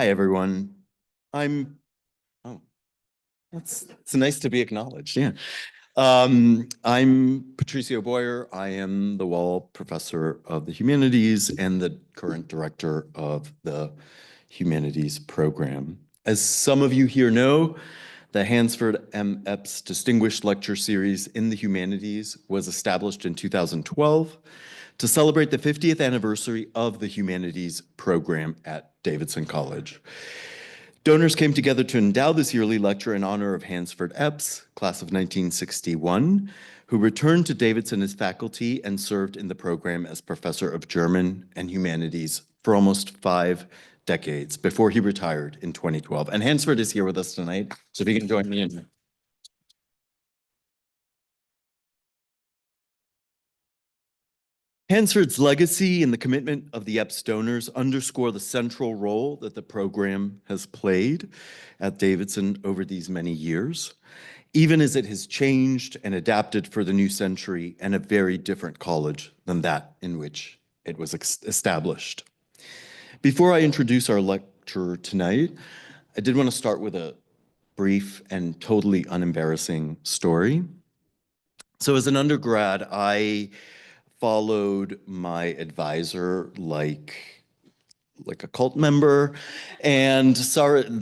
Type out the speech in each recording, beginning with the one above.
Hi, everyone. I'm, oh, it's nice to be acknowledged. Yeah. I'm Patricio Boyer. I am the Wall Professor of the Humanities and the current director of the Humanities program. As some of you here know, the Hansford M. Epes Distinguished Lecture Series in the Humanities was established in 2012 to celebrate the 50th anniversary of the Humanities program at Davidson College. Donors came together to endow this yearly lecture in honor of Hansford Epes, class of 1961, who returned to Davidson as faculty and served in the program as professor of German and humanities for almost 5 decades before he retired in 2012. And Hansford is here with us tonight, so if you can join me in. Hansford's legacy and the commitment of the Epes donors underscore the central role that the program has played at Davidson over these many years, even as it has changed and adapted for the new century and a very different college than that in which it was established. Before I introduce our lecturer tonight, I did want to start with a brief and totally unembarrassing story. So as an undergrad, I followed my advisor like a cult member. And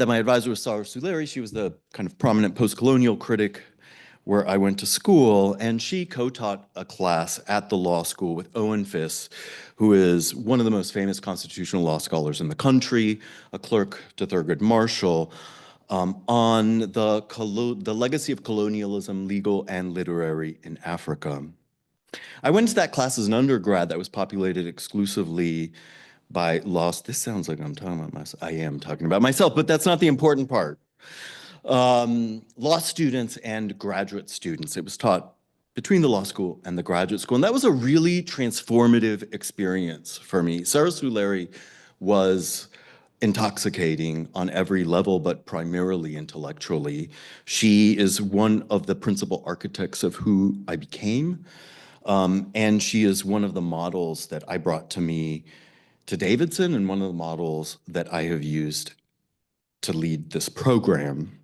my advisor was Sarah Suleri. She was the kind of prominent post-colonial critic where I went to school, and she co-taught a class at the law school with Owen Fiss, who is one of the most famous constitutional law scholars in the country, a clerk to Thurgood Marshall, on the legacy of colonialism, legal and literary in Africa. I went to that class as an undergrad that was populated exclusively by this sounds like I'm talking about myself. I am talking about myself, but that's not the important part. Law students and graduate students. It was taught between the law school and the graduate school, and that was a really transformative experience for me. Sarah Suleri was intoxicating on every level, but primarily intellectually. She is one of the principal architects of who I became. And she is one of the models that I brought to Davidson, and one of the models that I have used to lead this program.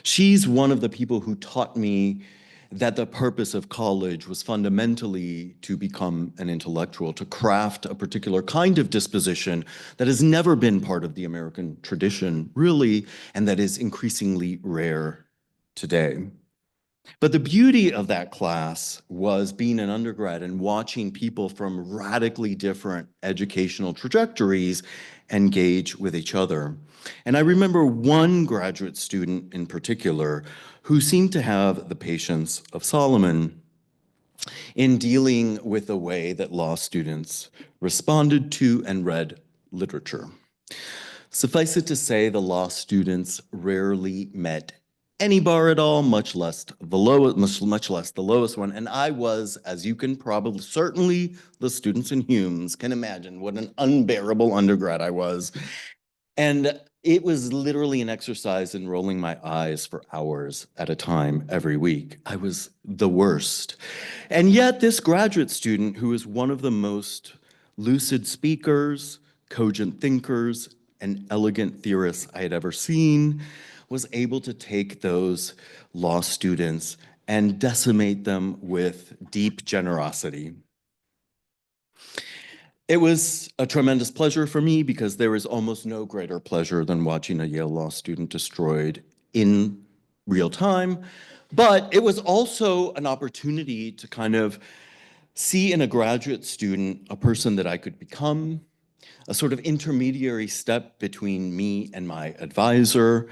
She's one of the people who taught me that the purpose of college was fundamentally to become an intellectual, to craft a particular kind of disposition that has never been part of the American tradition, really, and that is increasingly rare today. But the beauty of that class was being an undergrad and watching people from radically different educational trajectories engage with each other. And I remember one graduate student in particular who seemed to have the patience of Solomon in dealing with the way that law students responded to and read literature. Suffice it to say, the law students rarely met any bar at all, much less the lowest one. And I was, as you can probably, certainly the students in Humes can imagine, what an unbearable undergrad I was. And it was literally an exercise in rolling my eyes for hours at a time every week. I was the worst. And yet this graduate student, who is one of the most lucid speakers, cogent thinkers, and elegant theorists I had ever seen, was able to take those law students and decimate them with deep generosity. It was a tremendous pleasure for me because there is almost no greater pleasure than watching a Yale law student destroyed in real time. But it was also an opportunity to kind of see in a graduate student a person that I could become, a sort of intermediary step between me and my advisor,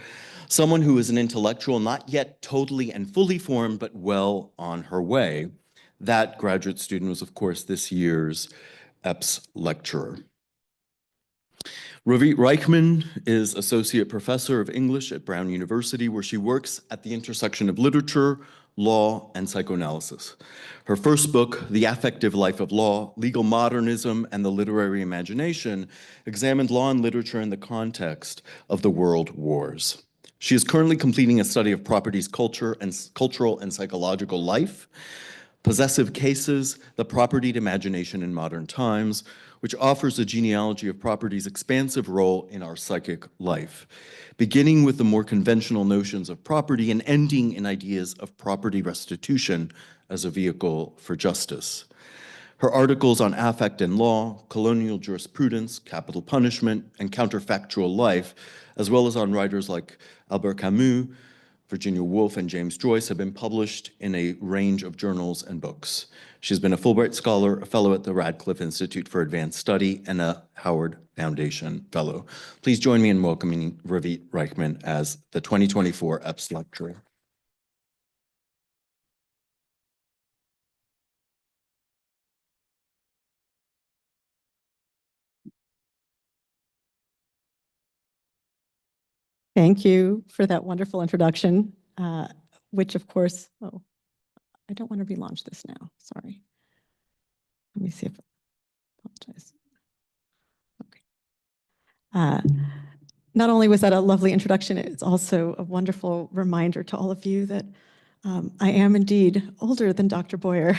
someone who is an intellectual, not yet totally and fully formed, but well on her way. That graduate student was, of course, this year's Epes lecturer. Ravit Reichman is Associate Professor of English at Brown University, where she works at the intersection of literature, law, and psychoanalysis. Her first book, The Affective Life of Law, Legal Modernism and the Literary Imagination, examined law and literature in the context of the world wars. She is currently completing a study of properties, cultural and psychological life, Possessive Cases, The Propertied Imagination in Modern Times, which offers a genealogy of property's expansive role in our psychic life, beginning with the more conventional notions of property and ending in ideas of property restitution as a vehicle for justice. Her articles on affect and law, colonial jurisprudence, capital punishment, and counterfactual life, as well as on writers like Albert Camus, Virginia Woolf, and James Joyce, have been published in a range of journals and books. She's been a Fulbright Scholar, a Fellow at the Radcliffe Institute for Advanced Study, and a Howard Foundation Fellow. Please join me in welcoming Ravit Reichman as the 2024 Epes Lecturer. Thank you for that wonderful introduction, which of course, oh, I don't want to relaunch this now, sorry. Let me see if, apologize. Okay. Not only was that a lovely introduction, it's also a wonderful reminder to all of you that I am indeed older than Dr. Boyer.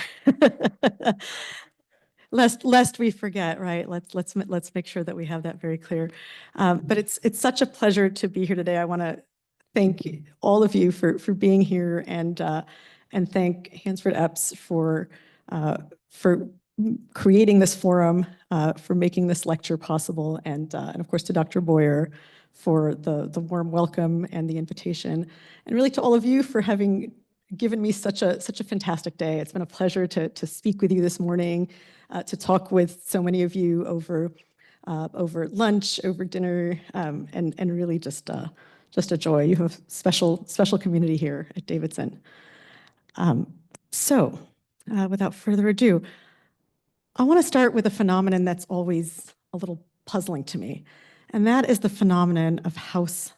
Lest we forget, right? Let's make sure that we have that very clear. But it's such a pleasure to be here today. I want to thank all of you for being here and thank Hansford Epes for creating this forum, for making this lecture possible, and of course to Dr. Boyer for the warm welcome and the invitation, and really to all of you for having given me such a fantastic day. It's been a pleasure to speak with you this morning, to talk with so many of you over lunch, over dinner, and really just a joy. You have special community here at Davidson. So, without further ado, I want to start with a phenomenon that's always a little puzzling to me, and that is the phenomenon of house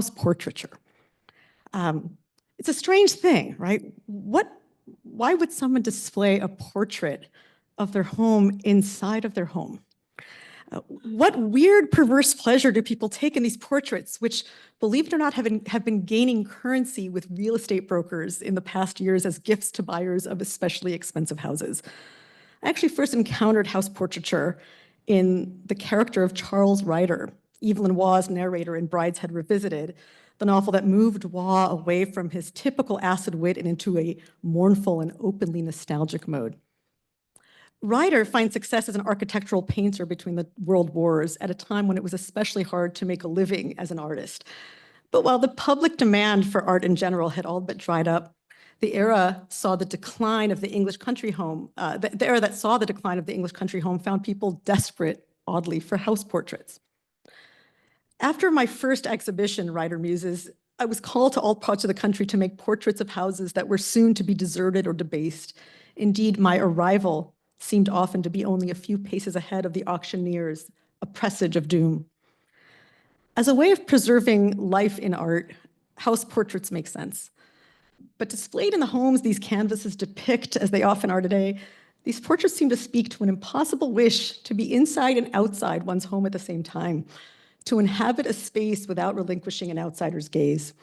portraiture. It's a strange thing, right? Why would someone display a portrait of their home inside of their home? What weird, perverse pleasure do people take in these portraits, which, believe it or not, have been gaining currency with real estate brokers in the past years as gifts to buyers of especially expensive houses? I actually first encountered house portraiture in the character of Charles Ryder, Evelyn Waugh's narrator in Brideshead Revisited, the novel that moved Waugh away from his typical acid wit and into a mournful and openly nostalgic mode. Ryder finds success as an architectural painter between the world wars at a time when it was especially hard to make a living as an artist. But while the public demand for art in general had all but dried up, the era saw the decline of the English country home. The era that saw the decline of the English country home found people desperate, oddly, for house portraits. After my first exhibition, Ryder Muses, I was called to all parts of the country to make portraits of houses that were soon to be deserted or debased. Indeed, my arrival seemed often to be only a few paces ahead of the auctioneers, a presage of doom. As a way of preserving life in art, house portraits make sense. But displayed in the homes these canvases depict, as they often are today, these portraits seem to speak to an impossible wish to be inside and outside one's home at the same time, to inhabit a space without relinquishing an outsider's gaze.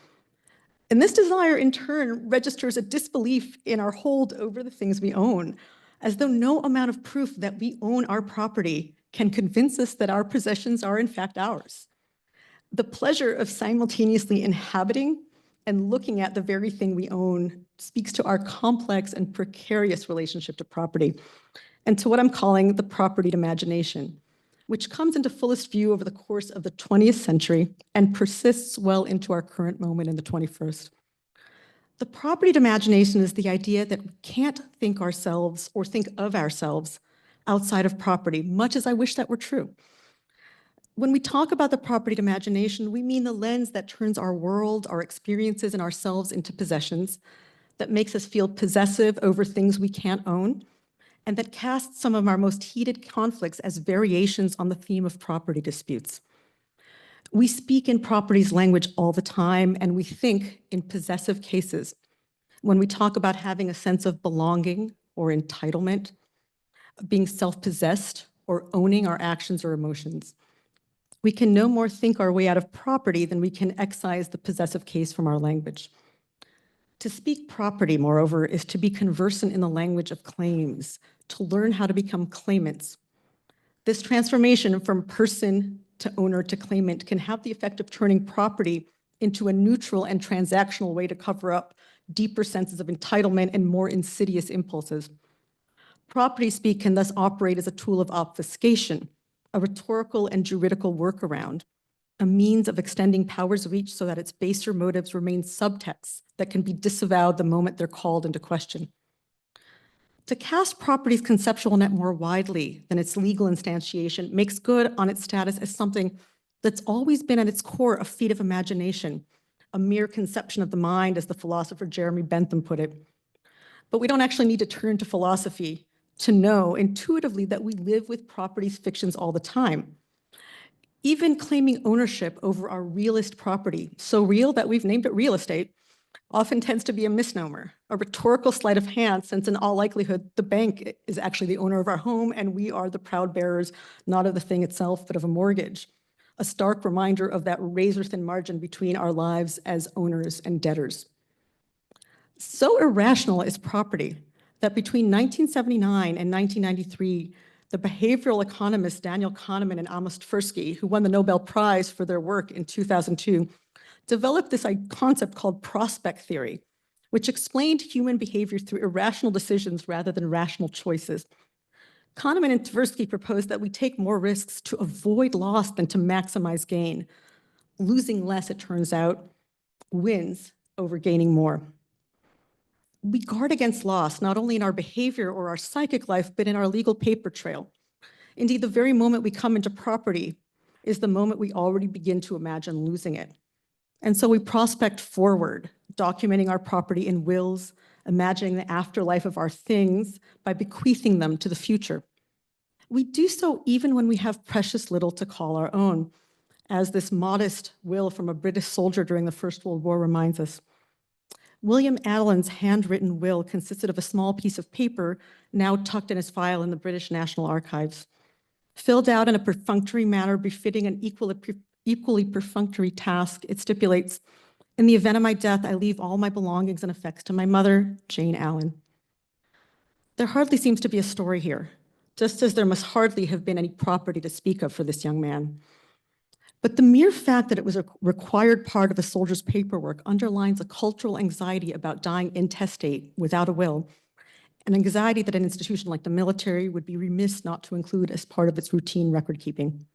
And this desire, in turn, registers a disbelief in our hold over the things we own, as though no amount of proof that we own our property can convince us that our possessions are in fact ours. The pleasure of simultaneously inhabiting and looking at the very thing we own speaks to our complex and precarious relationship to property, and to what I'm calling the propertied imagination, which comes into fullest view over the course of the 20th century and persists well into our current moment in the 21st. The propertied imagination is the idea that we can't think ourselves or think of ourselves outside of property, much as I wish that were true. When we talk about the propertied imagination, we mean the lens that turns our world, our experiences, and ourselves into possessions, that makes us feel possessive over things we can't own, and that casts some of our most heated conflicts as variations on the theme of property disputes. We speak in property's language all the time, and we think in possessive cases when we talk about having a sense of belonging or entitlement, being self-possessed, or owning our actions or emotions. We can no more think our way out of property than we can excise the possessive case from our language. To speak property, moreover, is to be conversant in the language of claims, to learn how to become claimants. This transformation from person to owner to claimant can have the effect of turning property into a neutral and transactional way to cover up deeper senses of entitlement and more insidious impulses. Property speak can thus operate as a tool of obfuscation, a rhetorical and juridical workaround, a means of extending power's reach so that its baser motives remain subtexts that can be disavowed the moment they're called into question. To cast property's conceptual net more widely than its legal instantiation makes good on its status as something that's always been at its core a feat of imagination, a mere conception of the mind, as the philosopher Jeremy Bentham put it. But we don't actually need to turn to philosophy to know intuitively that we live with property's fictions all the time. Even claiming ownership over our realist property, so real that we've named it real estate, often tends to be a misnomer, a rhetorical sleight of hand, since in all likelihood, the bank is actually the owner of our home and we are the proud bearers, not of the thing itself, but of a mortgage. A stark reminder of that razor-thin margin between our lives as owners and debtors. So irrational is property that between 1979 and 1993, the behavioral economists Daniel Kahneman and Amos Tversky, who won the Nobel Prize for their work in 2002, developed this concept called prospect theory, which explained human behavior through irrational decisions rather than rational choices. Kahneman and Tversky proposed that we take more risks to avoid loss than to maximize gain. Losing less, it turns out, wins over gaining more. We guard against loss, not only in our behavior or our psychic life, but in our legal paper trail. Indeed, the very moment we come into property is the moment we already begin to imagine losing it. And so we prospect forward, documenting our property in wills, imagining the afterlife of our things by bequeathing them to the future. We do so even when we have precious little to call our own, as this modest will from a British soldier during the First World War reminds us. William Allen's handwritten will consisted of a small piece of paper now tucked in his file in the British National Archives. Filled out in a perfunctory manner befitting an equally perfunctory task, it stipulates, "In the event of my death, I leave all my belongings and effects to my mother, Jane Allen." There hardly seems to be a story here, just as there must hardly have been any property to speak of for this young man. But the mere fact that it was a required part of a soldier's paperwork underlines a cultural anxiety about dying intestate without a will, an anxiety that an institution like the military would be remiss not to include as part of its routine record keeping.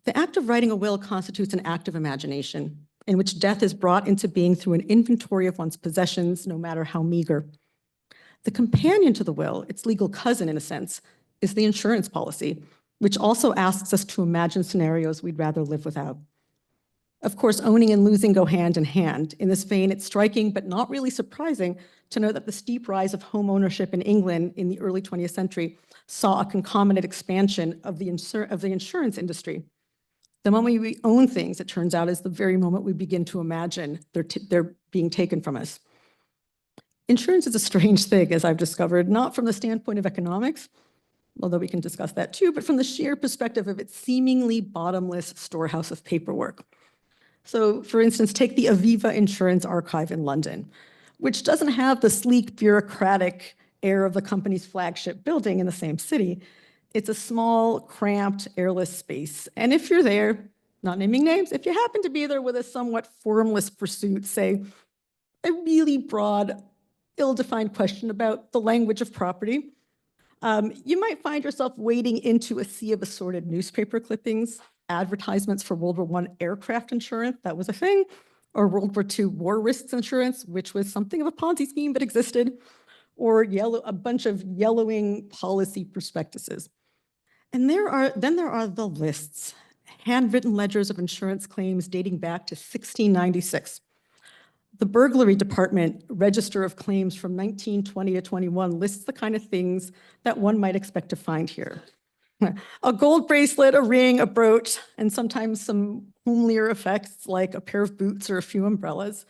The act of writing a will constitutes an act of imagination, in which death is brought into being through an inventory of one's possessions, no matter how meager. The companion to the will, its legal cousin in a sense, is the insurance policy, which also asks us to imagine scenarios we'd rather live without. Of course, owning and losing go hand in hand. In this vein, it's striking but not really surprising to know that the steep rise of home ownership in England in the early 20th century saw a concomitant expansion of the insurance industry. The moment we own things, it turns out, is the very moment we begin to imagine they're being taken from us. Insurance is a strange thing, as I've discovered, not from the standpoint of economics, although we can discuss that too, but from the sheer perspective of its seemingly bottomless storehouse of paperwork. So, for instance, take the Aviva Insurance Archive in London, which doesn't have the sleek, bureaucratic air of the company's flagship building in the same city. It's a small, cramped, airless space. And if you're there, not naming names, if you happen to be there with a somewhat formless pursuit, say, a really broad, ill-defined question about the language of property, you might find yourself wading into a sea of assorted newspaper clippings, advertisements for World War I aircraft insurance, that was a thing, or World War II war risks insurance, which was something of a Ponzi scheme but existed, or a bunch of yellowing policy prospectuses. And then there are the lists, handwritten ledgers of insurance claims dating back to 1696. The burglary department register of claims from 1920 to 21 lists the kind of things that one might expect to find here. A gold bracelet, a ring, a brooch, and sometimes some homelier effects like a pair of boots or a few umbrellas.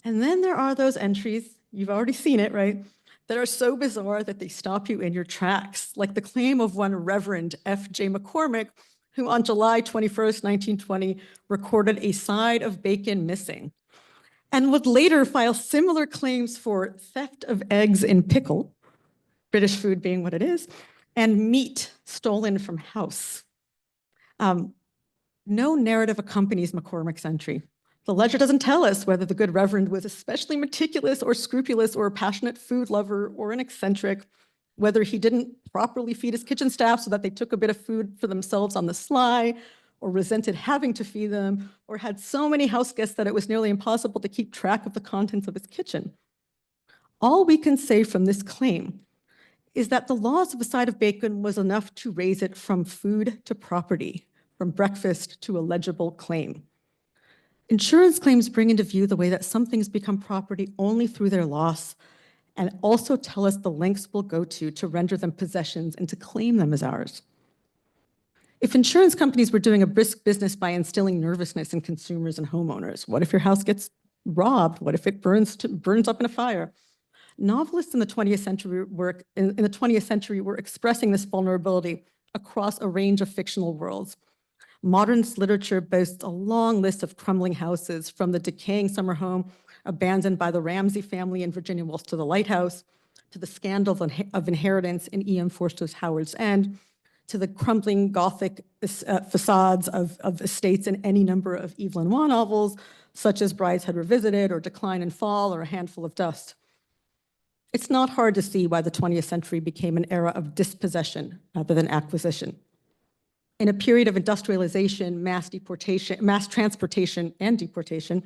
And then there are those entries, you've already seen it, right, that are so bizarre that they stop you in your tracks, like the claim of one Reverend F.J. McCormick, who on July 21st, 1920, recorded a side of bacon missing. and would later file similar claims for theft of eggs in pickle, British food being what it is, and meat stolen from house. No narrative accompanies McCormick's entry. The ledger doesn't tell us whether the good reverend was especially meticulous or scrupulous or a passionate food lover or an eccentric, whether he didn't properly feed his kitchen staff so that they took a bit of food for themselves on the sly, or resented having to feed them, or had so many house guests that it was nearly impossible to keep track of the contents of his kitchen. All we can say from this claim is that the loss of a side of bacon was enough to raise it from food to property, from breakfast to a legible claim. Insurance claims bring into view the way that some things become property only through their loss, and also tell us the lengths we'll go to render them possessions and to claim them as ours. If insurance companies were doing a brisk business by instilling nervousness in consumers and homeowners, what if your house gets robbed? What if it burns up in a fire? Novelists in the 20th century were expressing this vulnerability across a range of fictional worlds. Modernist literature boasts a long list of crumbling houses, from the decaying summer home abandoned by the Ramsey family in Virginia Woolf's To the Lighthouse, to the scandal of inheritance in E.M. Forster's Howard's End, to the crumbling Gothic facades of estates in any number of Yves Lenoir novels, such as Brideshead Revisited or Decline and Fall or A Handful of Dust. It's not hard to see why the 20th century became an era of dispossession rather than acquisition. In a period of industrialization, mass transportation and deportation,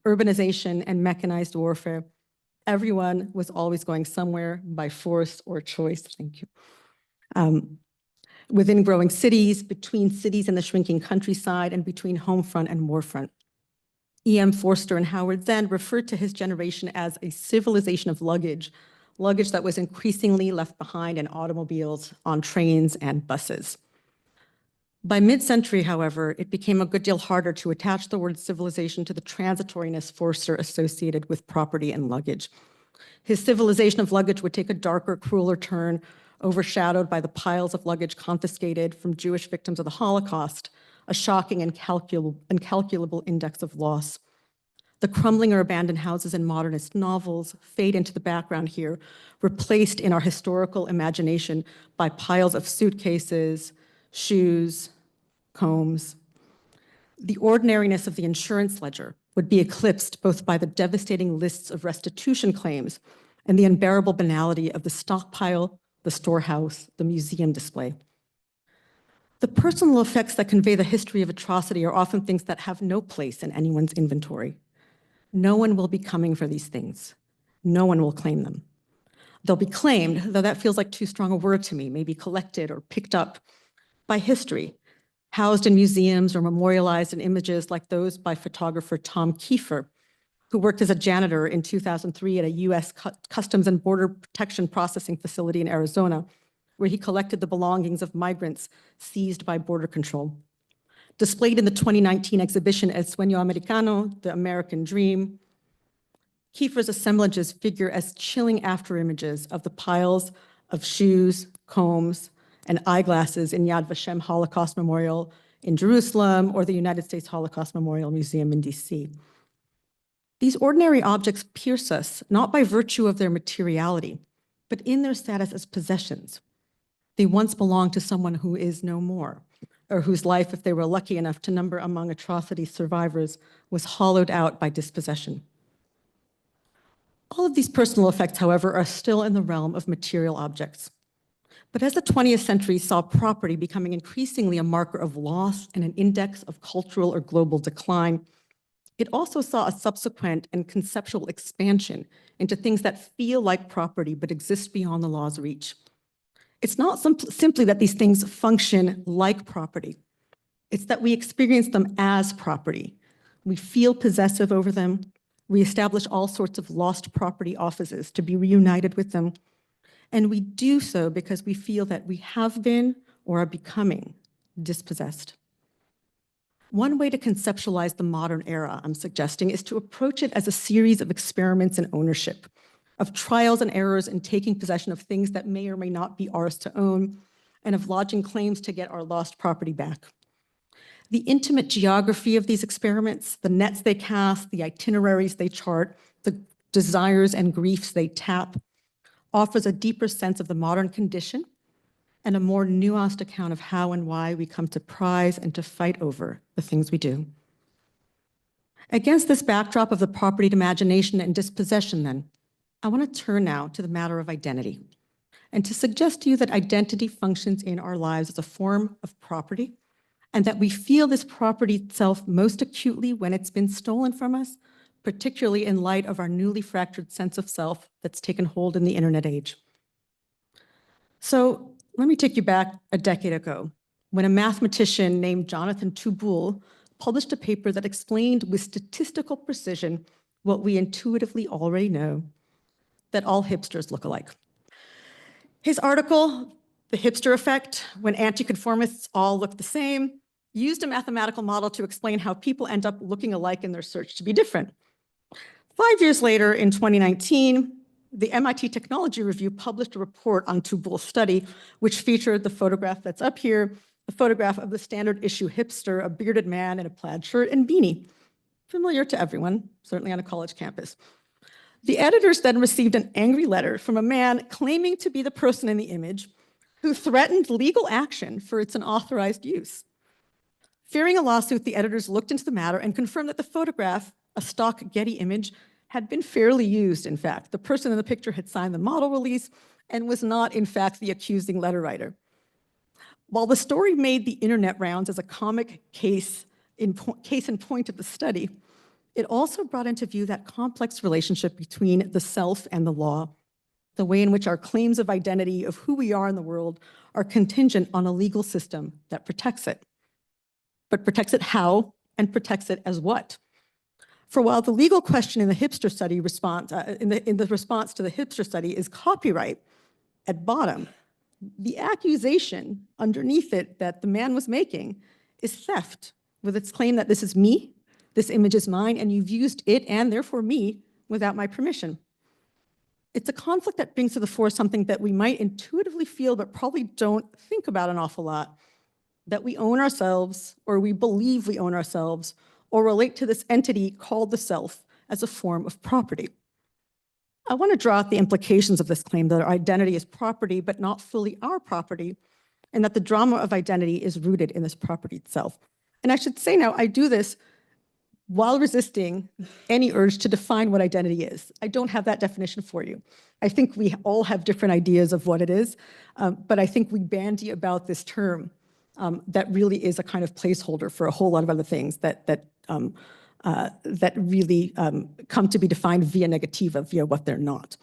urbanization and mechanized warfare, everyone was always going somewhere by force or choice. Thank you. Within growing cities, between cities and the shrinking countryside, and between home front and war front. E.M. Forster and Howard's End referred to his generation as a civilization of luggage that was increasingly left behind in automobiles, on trains, and buses. By mid-century, however, it became a good deal harder to attach the word civilization to the transitoriness Forster associated with property and luggage. His civilization of luggage would take a darker, crueler turn, overshadowed by the piles of luggage confiscated from Jewish victims of the Holocaust, a shocking and incalculable index of loss. The crumbling or abandoned houses in modernist novels fade into the background here, replaced in our historical imagination by piles of suitcases, shoes, combs. The ordinariness of the insurance ledger would be eclipsed both by the devastating lists of restitution claims and the unbearable banality of the stockpile, the storehouse, the museum display. The personal effects that convey the history of atrocity are often things that have no place in anyone's inventory. No one will be coming for these things. No one will claim them. They'll be claimed, though that feels like too strong a word to me, maybe collected or picked up by history, housed in museums or memorialized in images like those by photographer Tom Kiefer, who worked as a janitor in 2003 at a US Customs and Border Protection processing facility in Arizona, where he collected the belongings of migrants seized by border control. Displayed in the 2019 exhibition El Sueño Americano, The American Dream, Kiefer's assemblages figure as chilling afterimages of the piles of shoes, combs, and eyeglasses in Yad Vashem Holocaust Memorial in Jerusalem or the United States Holocaust Memorial Museum in DC. These ordinary objects pierce us not by virtue of their materiality, but in their status as possessions. They once belonged to someone who is no more, or whose life, if they were lucky enough to number among atrocity survivors, was hollowed out by dispossession. All of these personal effects, however, are still in the realm of material objects. But as the 20th century saw property becoming increasingly a marker of loss and an index of cultural or global decline, it also saw a subsequent and conceptual expansion into things that feel like property but exist beyond the law's reach. It's not simply that these things function like property. It's that we experience them as property. We feel possessive over them. We establish all sorts of lost property offices to be reunited with them. And we do so because we feel that we have been or are becoming dispossessed. One way to conceptualize the modern era, I'm suggesting, is to approach it as a series of experiments in ownership, of trials and errors in taking possession of things that may or may not be ours to own, and of lodging claims to get our lost property back. The intimate geography of these experiments, the nets they cast, the itineraries they chart, the desires and griefs they tap, offers a deeper sense of the modern condition and a more nuanced account of how and why we come to prize and to fight over the things we do. Against this backdrop of the propertied imagination and dispossession, then, I want to turn now to the matter of identity and to suggest to you that identity functions in our lives as a form of property, and that we feel this property itself most acutely when it's been stolen from us, particularly in light of our newly fractured sense of self that's taken hold in the internet age. So let me take you back a decade ago, when a mathematician named Jonathan Touboul published a paper that explained with statistical precision what we intuitively already know, that all hipsters look alike. His article, The Hipster Effect, When Anti-Conformists All Look the Same, used a mathematical model to explain how people end up looking alike in their search to be different. 5 years later, in 2019, the MIT Technology Review published a report on Touboul's study, which featured the photograph that's up here, a photograph of the standard issue hipster, a bearded man in a plaid shirt and beanie. Familiar to everyone, certainly on a college campus. The editors then received an angry letter from a man claiming to be the person in the image who threatened legal action for its unauthorized use. Fearing a lawsuit, the editors looked into the matter and confirmed that the photograph, a stock Getty image, had been fairly used, in fact. The person in the picture had signed the model release and was not, in fact, the accusing letter writer. While the story made the internet rounds as a comic case in point of the study, it also brought into view that complex relationship between the self and the law, the way in which our claims of identity, of who we are in the world, are contingent on a legal system that protects it. But protects it how, and protects it as what? For while the legal question in the hipster study response, in the response to the hipster study is copyright at bottom, the accusation underneath it that the man was making is theft, with its claim that this is me, this image is mine, and you've used it and therefore me without my permission. It's a conflict that brings to the fore something that we might intuitively feel but probably don't think about an awful lot, that we own ourselves, or we believe we own ourselves, or relate to this entity called the self as a form of property. I want to draw out the implications of this claim that our identity is property, but not fully our property, and that the drama of identity is rooted in this property itself. And I should say now, I do this while resisting any urge to define what identity is. I don't have that definition for you. I think we all have different ideas of what it is, but I think we bandy about this term that really is a kind of placeholder for a whole lot of other things that really come to be defined via negativa, via what they're not.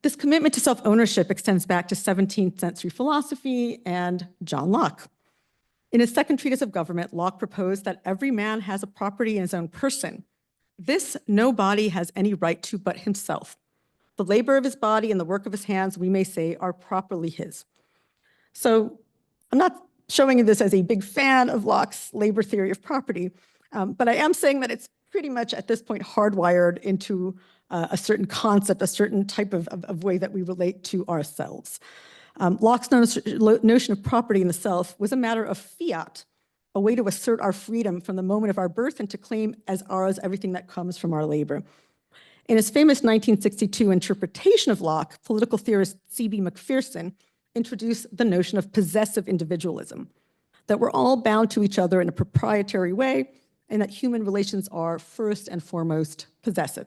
This commitment to self-ownership extends back to 17th century philosophy and John Locke. In his second treatise of government, Locke proposed that every man has a property in his own person. This no body has any right to but himself. The labor of his body and the work of his hands, we may say, are properly his. So I'm not showing you this as a big fan of Locke's labor theory of property, but I am saying that it's pretty much at this point hardwired into a certain concept, a certain type of way that we relate to ourselves. Locke's notion of property in the self was a matter of fiat, a way to assert our freedom from the moment of our birth and to claim as ours everything that comes from our labor. In his famous 1962 interpretation of Locke, political theorist C.B. Macpherson introduced the notion of possessive individualism, that we're all bound to each other in a proprietary way, and that human relations are first and foremost possessive.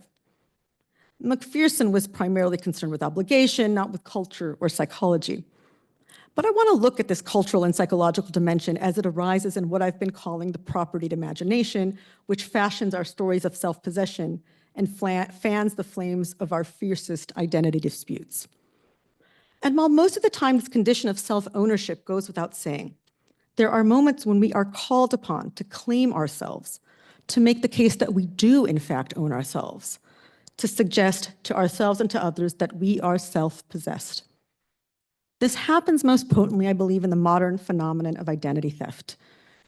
Macpherson was primarily concerned with obligation, not with culture or psychology. But I want to look at this cultural and psychological dimension as it arises in what I've been calling the propertied imagination, which fashions our stories of self-possession and fans the flames of our fiercest identity disputes. And while most of the time this condition of self-ownership goes without saying, there are moments when we are called upon to claim ourselves, to make the case that we do in fact own ourselves, to suggest to ourselves and to others that we are self-possessed. This happens most potently, I believe, in the modern phenomenon of identity theft,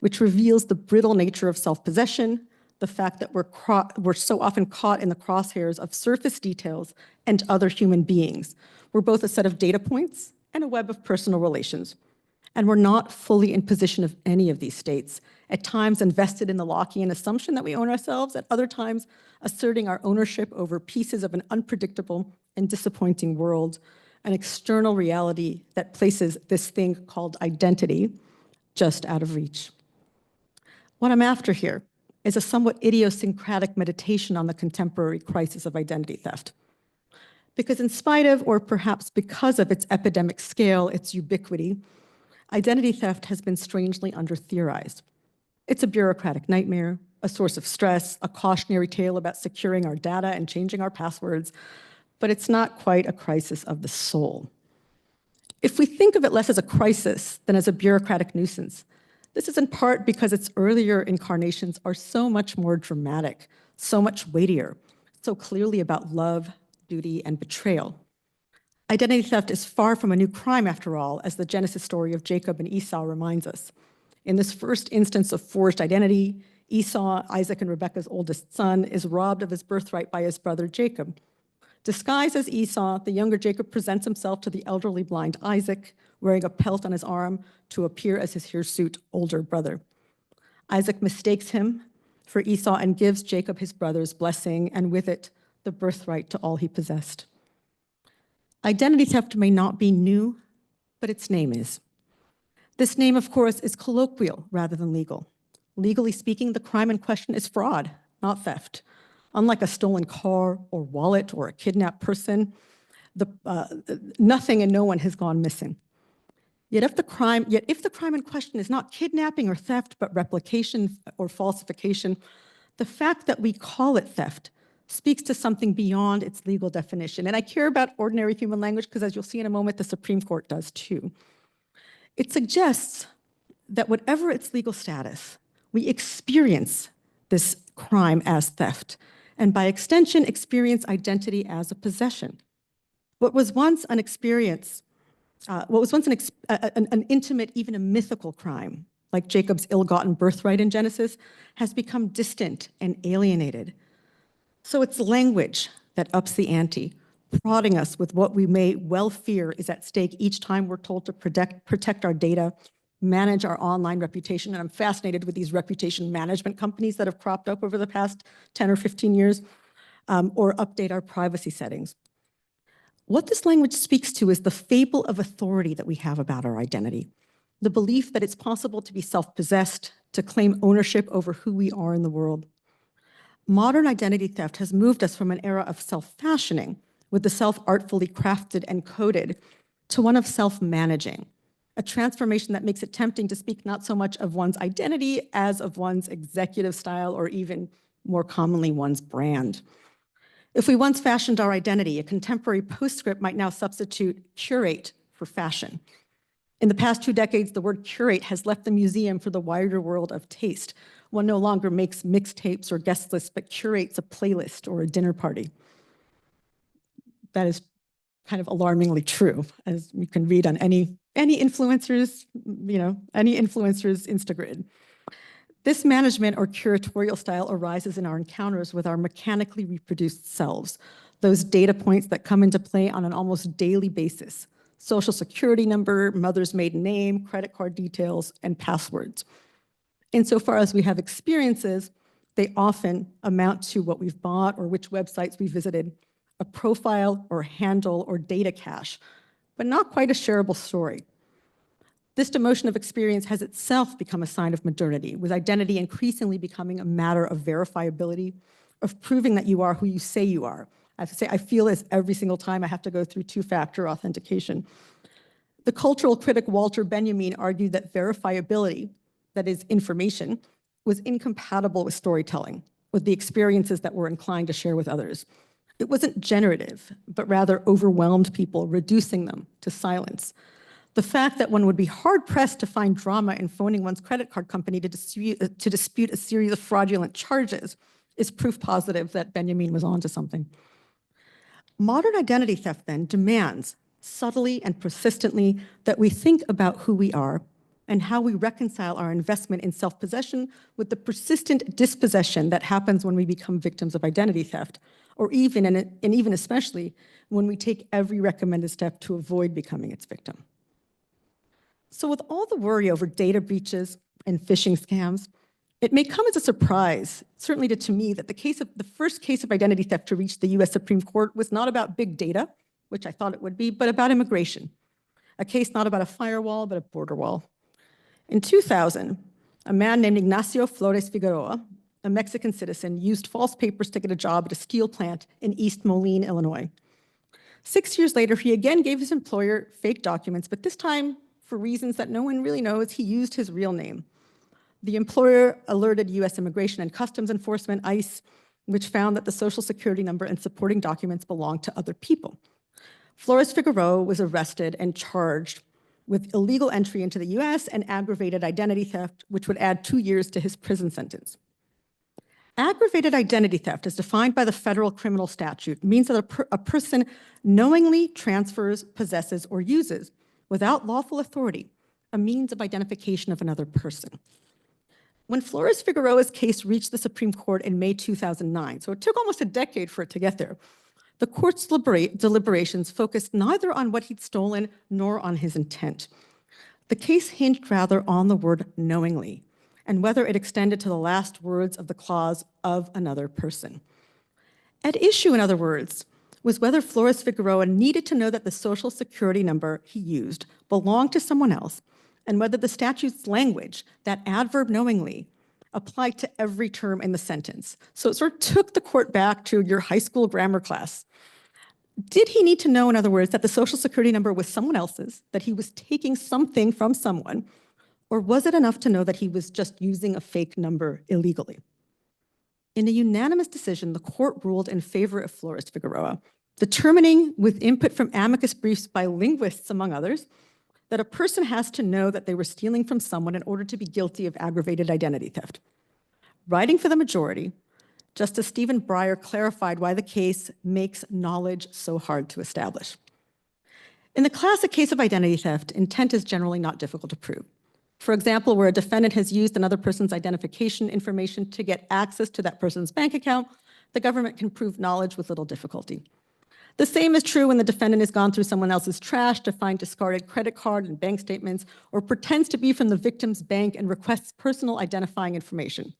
which reveals the brittle nature of self-possession, the fact that we're so often caught in the crosshairs of surface details and other human beings. We're both a set of data points and a web of personal relations. And we're not fully in position of any of these states, at times invested in the Lockean assumption that we own ourselves, at other times asserting our ownership over pieces of an unpredictable and disappointing world, an external reality that places this thing called identity just out of reach. What I'm after here is a somewhat idiosyncratic meditation on the contemporary crisis of identity theft. Because in spite of, or perhaps because of its epidemic scale, its ubiquity, identity theft has been strangely under-theorized. It's a bureaucratic nightmare, a source of stress, a cautionary tale about securing our data and changing our passwords, but it's not quite a crisis of the soul. If we think of it less as a crisis than as a bureaucratic nuisance, this is in part because its earlier incarnations are so much more dramatic, so much weightier, so clearly about love, duty, and betrayal. Identity theft is far from a new crime, after all, as the Genesis story of Jacob and Esau reminds us. In this first instance of forged identity, Esau, Isaac and Rebekah's oldest son, is robbed of his birthright by his brother Jacob. Disguised as Esau, the younger Jacob presents himself to the elderly blind Isaac, wearing a pelt on his arm to appear as his hirsute older brother. Isaac mistakes him for Esau and gives Jacob his brother's blessing, and with it, the birthright to all he possessed. Identity theft may not be new, but its name is. This name, of course, is colloquial rather than legal. Legally speaking, the crime in question is fraud, not theft. Unlike a stolen car or wallet or a kidnapped person, nothing and no one has gone missing. Yet if the crime in question is not kidnapping or theft, but replication or falsification, the fact that we call it theft speaks to something beyond its legal definition. And I care about ordinary human language because, as you'll see in a moment, the Supreme Court does too. It suggests that whatever its legal status, we experience this crime as theft, and by extension, experience identity as a possession. What was once an experience, an intimate, even a mythical crime, like Jacob's ill-gotten birthright in Genesis, has become distant and alienated. So it's language that ups the ante, prodding us with what we may well fear is at stake each time we're told to protect our data, manage our online reputation. And I'm fascinated with these reputation management companies that have cropped up over the past 10 or 15 years, or update our privacy settings. What this language speaks to is the fable of authority that we have about our identity, the belief that it's possible to be self-possessed, to claim ownership over who we are in the world. Modern identity theft has moved us from an era of self-fashioning, with the self artfully crafted and coded, to one of self-managing, a transformation that makes it tempting to speak not so much of one's identity as of one's executive style, or even more commonly, one's brand. If we once fashioned our identity, a contemporary postscript might now substitute curate for fashion. In the past 2 decades, the word curate has left the museum for the wider world of taste. One no longer makes mixtapes or guest lists, but curates a playlist or a dinner party. That is kind of alarmingly true, as you can read on any influencer's, any influencer's Instagrid. This management or curatorial style arises in our encounters with our mechanically reproduced selves, those data points that come into play on an almost daily basis: social security number, mother's maiden name, credit card details, and passwords. Insofar as we have experiences, they often amount to what we've bought or which websites we visited, a profile or handle or data cache, but not quite a shareable story. This demotion of experience has itself become a sign of modernity, with identity increasingly becoming a matter of verifiability, of proving that you are who you say you are. I have to say, I feel this every single time I have to go through two-factor authentication. The cultural critic Walter Benjamin argued that verifiability, that is information, was incompatible with storytelling, with the experiences that we're inclined to share with others. It wasn't generative, but rather overwhelmed people, reducing them to silence. The fact that one would be hard-pressed to find drama in phoning one's credit card company to dispute a series of fraudulent charges is proof positive that Benjamin was onto something. Modern identity theft, then, demands, subtly and persistently, that we think about who we are and how we reconcile our investment in self-possession with the persistent dispossession that happens when we become victims of identity theft, or even, and even especially, when we take every recommended step to avoid becoming its victim. So with all the worry over data breaches and phishing scams, it may come as a surprise, certainly to me, that the first case of identity theft to reach the US Supreme Court was not about big data, which I thought it would be, but about immigration. A case not about a firewall, but a border wall. In 2000, a man named Ignacio Flores Figueroa, a Mexican citizen, used false papers to get a job at a steel plant in East Moline, Illinois. 6 years later, he again gave his employer fake documents, but this time, for reasons that no one really knows, he used his real name. The employer alerted US Immigration and Customs Enforcement, ICE, which found that the Social Security number and supporting documents belonged to other people. Flores Figueroa was arrested and charged with illegal entry into the US and aggravated identity theft, which would add 2 years to his prison sentence. Aggravated identity theft, as defined by the federal criminal statute, means that a person knowingly transfers, possesses, or uses, without lawful authority, a means of identification of another person. When Flores Figueroa's case reached the Supreme Court in May 2009, so it took almost a decade for it to get there, the court's deliberations focused neither on what he'd stolen nor on his intent. The case hinged rather on the word knowingly and whether it extended to the last words of the clause of another person. At issue, in other words, was whether Flores Figueroa needed to know that the Social Security number he used belonged to someone else, and whether the statute's language, that adverb knowingly, applied to every term in the sentence. So it sort of took the court back to your high school grammar class. Did he need to know, in other words, that the Social Security number was someone else's, that he was taking something from someone, or was it enough to know that he was just using a fake number illegally? In a unanimous decision, the court ruled in favor of Flores Figueroa, determining with input from amicus briefs by linguists, among others, that a person has to know that they were stealing from someone in order to be guilty of aggravated identity theft. Writing for the majority, Justice Stephen Breyer clarified why the case makes knowledge so hard to establish. In the classic case of identity theft, intent is generally not difficult to prove. For example, where a defendant has used another person's identification information to get access to that person's bank account, the government can prove knowledge with little difficulty. The same is true when the defendant has gone through someone else's trash to find discarded credit card and bank statements, or pretends to be from the victim's bank and requests personal identifying information.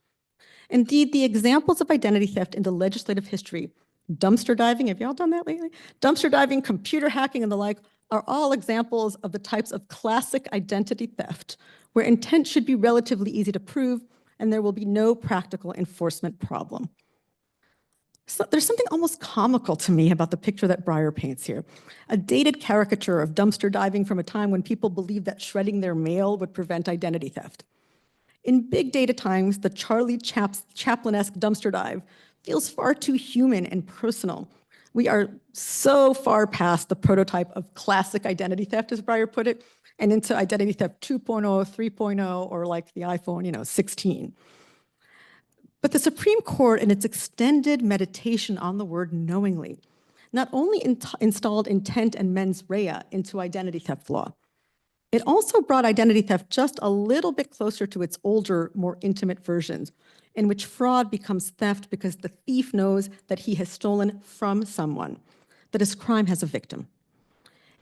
Indeed, the examples of identity theft in the legislative history, dumpster diving, have y'all done that lately? Dumpster diving, computer hacking, and the like, are all examples of the types of classic identity theft where intent should be relatively easy to prove and there will be no practical enforcement problem. So there's something almost comical to me about the picture that Breyer paints here. A dated caricature of dumpster diving from a time when people believed that shredding their mail would prevent identity theft. In big data times, the Charlie Chaplin-esque dumpster dive feels far too human and personal. We are so far past the prototype of classic identity theft, as Breyer put it, and into identity theft 2.0, 3.0, or like the iPhone, 16. But the Supreme Court, in its extended meditation on the word knowingly, not only installed intent and mens rea into identity theft law, it also brought identity theft just a little bit closer to its older, more intimate versions, in which fraud becomes theft because the thief knows that he has stolen from someone, that his crime has a victim.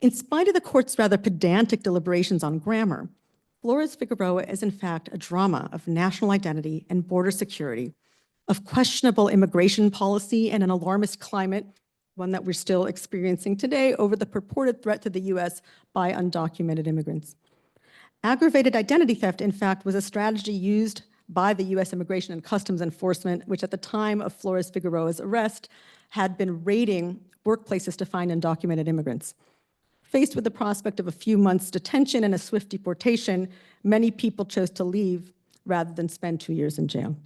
In spite of the court's rather pedantic deliberations on grammar, Flores Figueroa is in fact a drama of national identity and border security, of questionable immigration policy and an alarmist climate, one that we're still experiencing today, over the purported threat to the US by undocumented immigrants. Aggravated identity theft, in fact, was a strategy used by the US Immigration and Customs Enforcement, which at the time of Flores Figueroa's arrest had been raiding workplaces to find undocumented immigrants. Faced with the prospect of a few months' detention and a swift deportation, many people chose to leave rather than spend 2 years in jail.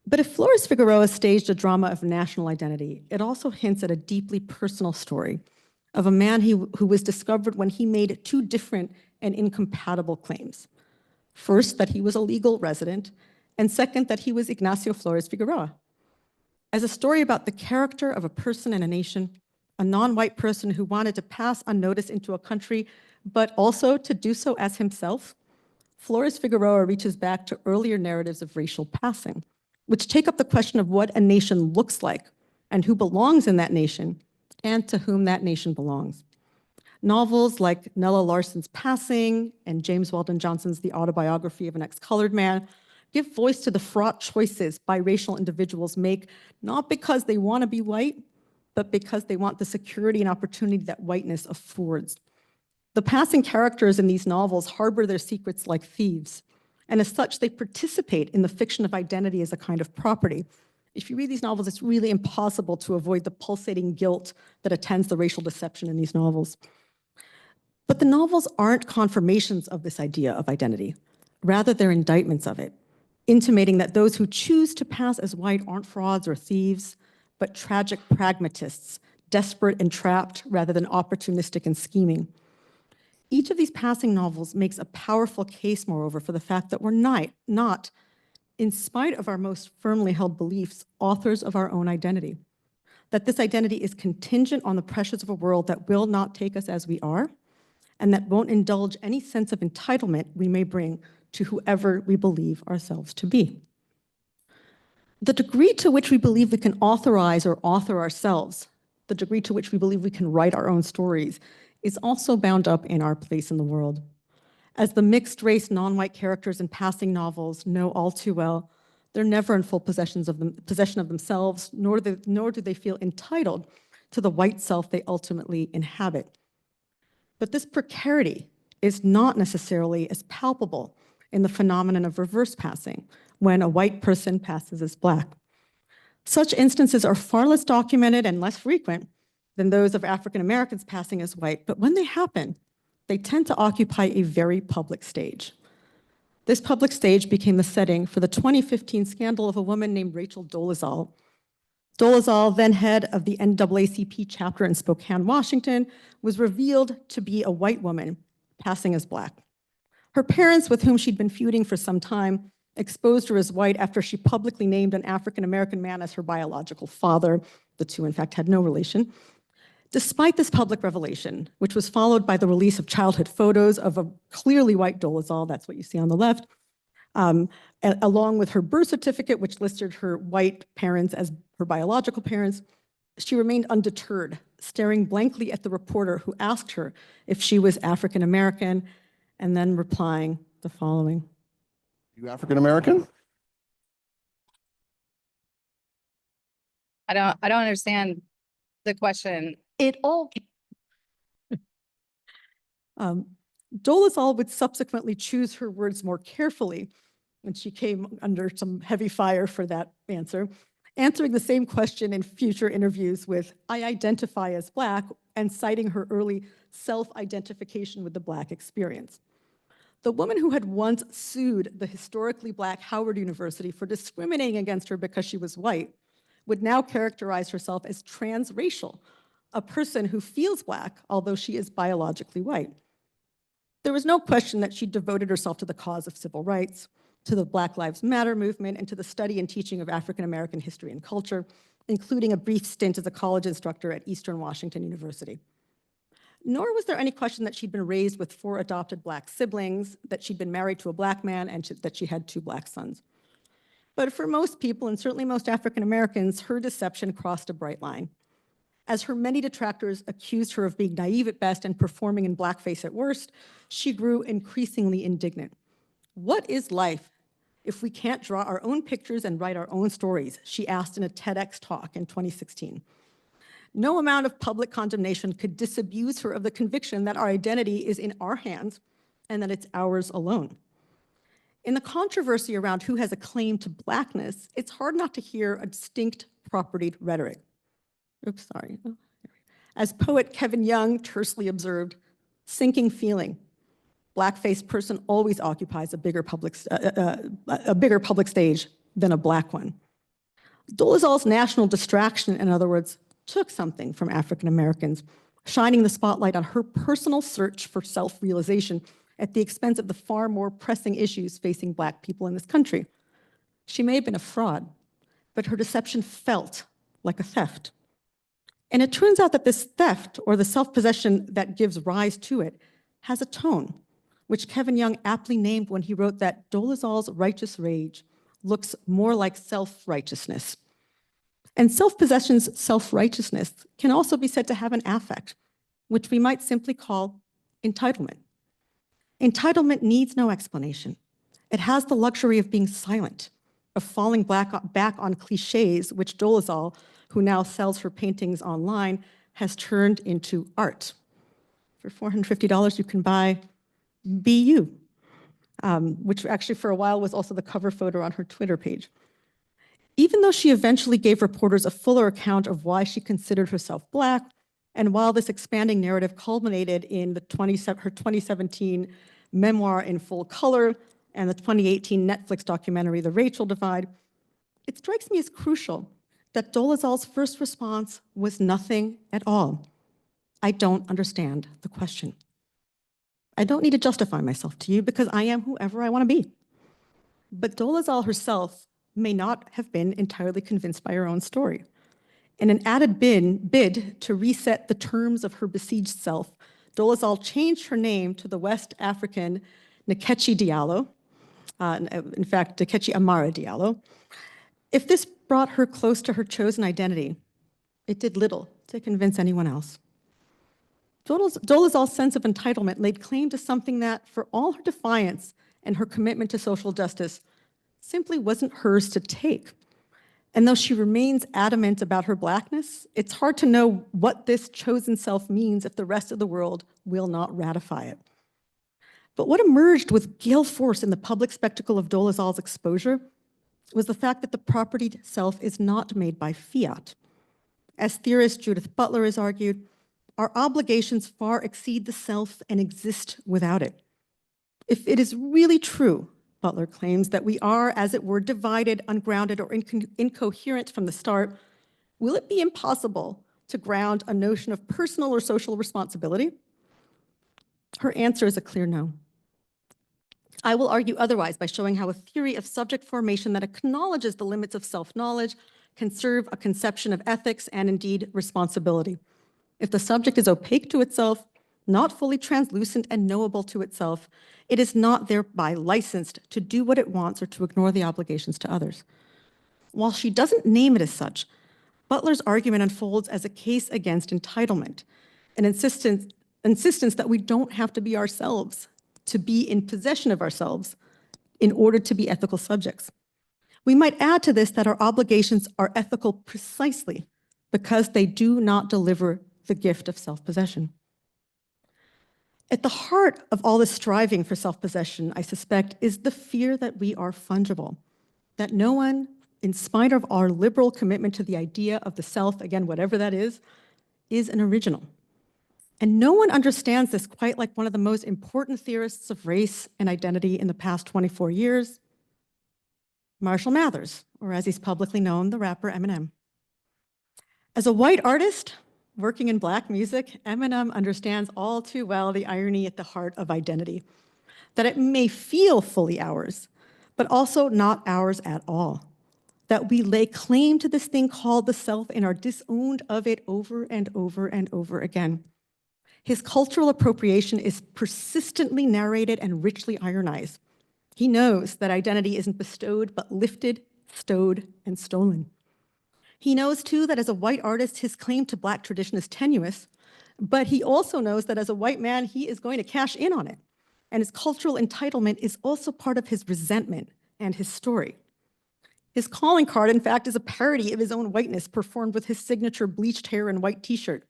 But if Flores Figueroa staged a drama of national identity, it also hints at a deeply personal story of a man who was discovered when he made 2 different and incompatible claims. First, that he was a legal resident, and second, that he was Ignacio Flores Figueroa. As a story about the character of a person and a nation, a non-white person who wanted to pass unnoticed into a country, but also to do so as himself, Flores Figueroa reaches back to earlier narratives of racial passing, which take up the question of what a nation looks like and who belongs in that nation and to whom that nation belongs. Novels like Nella Larson's Passing and James Weldon Johnson's The Autobiography of an Ex-Colored Man give voice to the fraught choices biracial individuals make, not because they want to be white, but because they want the security and opportunity that whiteness affords. The passing characters in these novels harbor their secrets like thieves, and as such, they participate in the fiction of identity as a kind of property. If you read these novels, it's really impossible to avoid the pulsating guilt that attends the racial deception in these novels. But the novels aren't confirmations of this idea of identity. Rather, they're indictments of it, intimating that those who choose to pass as white aren't frauds or thieves, but tragic pragmatists, desperate and trapped rather than opportunistic and scheming. Each of these passing novels makes a powerful case, moreover, for the fact that we're not, in spite of our most firmly held beliefs, authors of our own identity. That this identity is contingent on the pressures of a world that will not take us as we are, and that won't indulge any sense of entitlement we may bring to whoever we believe ourselves to be. The degree to which we believe we can authorize or author ourselves, the degree to which we believe we can write our own stories, is also bound up in our place in the world. As the mixed-race, non-white characters in passing novels know all too well, they're never in full possession of themselves, nor do they feel entitled to the white self they ultimately inhabit. But this precarity is not necessarily as palpable in the phenomenon of reverse passing, when a white person passes as Black. Such instances are far less documented and less frequent than those of African Americans passing as white, but when they happen, they tend to occupy a very public stage. This public stage became the setting for the 2015 scandal of a woman named Rachel Dolezal. Dolezal, then head of the NAACP chapter in Spokane, Washington, was revealed to be a white woman passing as Black. Her parents, with whom she'd been feuding for some time, exposed her as white after she publicly named an African-American man as her biological father. The two, in fact, had no relation. Despite this public revelation, which was followed by the release of childhood photos of a clearly white Dolezal, that's what you see on the left, along with her birth certificate, which listed her white parents as her biological parents, she remained undeterred, staring blankly at the reporter who asked her if she was African American, and then replying the following. You African American? I don't understand the question. Dolezal would subsequently choose her words more carefully when she came under some heavy fire for that answer, answering the same question in future interviews with, "I identify as Black," and citing her early self-identification with the Black experience. The woman who had once sued the historically Black Howard University for discriminating against her because she was white would now characterize herself as transracial, a person who feels Black, although she is biologically white. There was no question that she devoted herself to the cause of civil rights, to the Black Lives Matter movement, and to the study and teaching of African American history and culture, including a brief stint as a college instructor at Eastern Washington University. Nor was there any question that she'd been raised with 4 adopted Black siblings, that she'd been married to a Black man, and that she had 2 Black sons. But for most people, and certainly most African Americans, her deception crossed a bright line. As her many detractors accused her of being naive at best and performing in blackface at worst, she grew increasingly indignant. "What is life if we can't draw our own pictures and write our own stories?" she asked in a TEDx talk in 2016. No amount of public condemnation could disabuse her of the conviction that our identity is in our hands and that it's ours alone. In the controversy around who has a claim to Blackness, it's hard not to hear a distinct propertied rhetoric. Oops, sorry. As poet Kevin Young tersely observed, "Sinking feeling. Black-faced person always occupies a bigger public stage than a Black one." Dolezal's national distraction, in other words, took something from African Americans, shining the spotlight on her personal search for self-realization at the expense of the far more pressing issues facing Black people in this country. She may have been a fraud, but her deception felt like a theft. And it turns out that this theft, or the self-possession that gives rise to it, has a tone, which Kevin Young aptly named when he wrote that Dolezal's righteous rage looks more like self-righteousness. And self-possession's self-righteousness can also be said to have an affect, which we might simply call entitlement. Entitlement needs no explanation. It has the luxury of being silent, of falling back on cliches, which Dolezal, who now sells her paintings online, has turned into art. For $450, you can buy Be You, which actually for a while was also the cover photo on her Twitter page. Even though she eventually gave reporters a fuller account of why she considered herself Black, and while this expanding narrative culminated in her 2017 memoir in full color and the 2018 Netflix documentary, The Racial Divide, it strikes me as crucial that Dolezal's first response was nothing at all. I don't understand the question. I don't need to justify myself to you because I am whoever I want to be. But Dolezal herself may not have been entirely convinced by her own story. In an added bid to reset the terms of her besieged self, Dolezal changed her name to the West African Nkechi Diallo, in fact, Nkechi Amara Diallo. If this brought her close to her chosen identity, it did little to convince anyone else. Dolezal's sense of entitlement laid claim to something that, for all her defiance and her commitment to social justice, simply wasn't hers to take. And though she remains adamant about her Blackness, it's hard to know what this chosen self means if the rest of the world will not ratify it. But what emerged with gale force in the public spectacle of Dolezal's exposure was the fact that the property self is not made by fiat. As theorist Judith Butler has argued, our obligations far exceed the self and exist without it. If it is really true, Butler claims, that we are, as it were, divided, ungrounded, or incoherent from the start, will it be impossible to ground a notion of personal or social responsibility? Her answer is a clear no. I will argue otherwise by showing how a theory of subject formation that acknowledges the limits of self-knowledge can serve a conception of ethics and indeed responsibility. If the subject is opaque to itself, not fully translucent and knowable to itself, it is not thereby licensed to do what it wants or to ignore the obligations to others. While she doesn't name it as such, Butler's argument unfolds as a case against entitlement, an insistence that we don't have to be ourselves, to be in possession of ourselves in order to be ethical subjects. We might add to this that our obligations are ethical precisely because they do not deliver the gift of self-possession. At the heart of all this striving for self-possession, I suspect, is the fear that we are fungible, that no one, in spite of our liberal commitment to the idea of the self, again, whatever that is an original. And no one understands this quite like one of the most important theorists of race and identity in the past 24 years, Marshall Mathers, or as he's publicly known, the rapper Eminem. As a white artist working in Black music, Eminem understands all too well the irony at the heart of identity, that it may feel fully ours, but also not ours at all, that we lay claim to this thing called the self and are disowned of it over and over and over again. His cultural appropriation is persistently narrated and richly ironized. He knows that identity isn't bestowed, but lifted, stowed, and stolen. He knows, too, that as a white artist, his claim to Black tradition is tenuous, but he also knows that as a white man, he is going to cash in on it. And his cultural entitlement is also part of his resentment and his story. His calling card, in fact, is a parody of his own whiteness performed with his signature bleached hair and white t-shirt.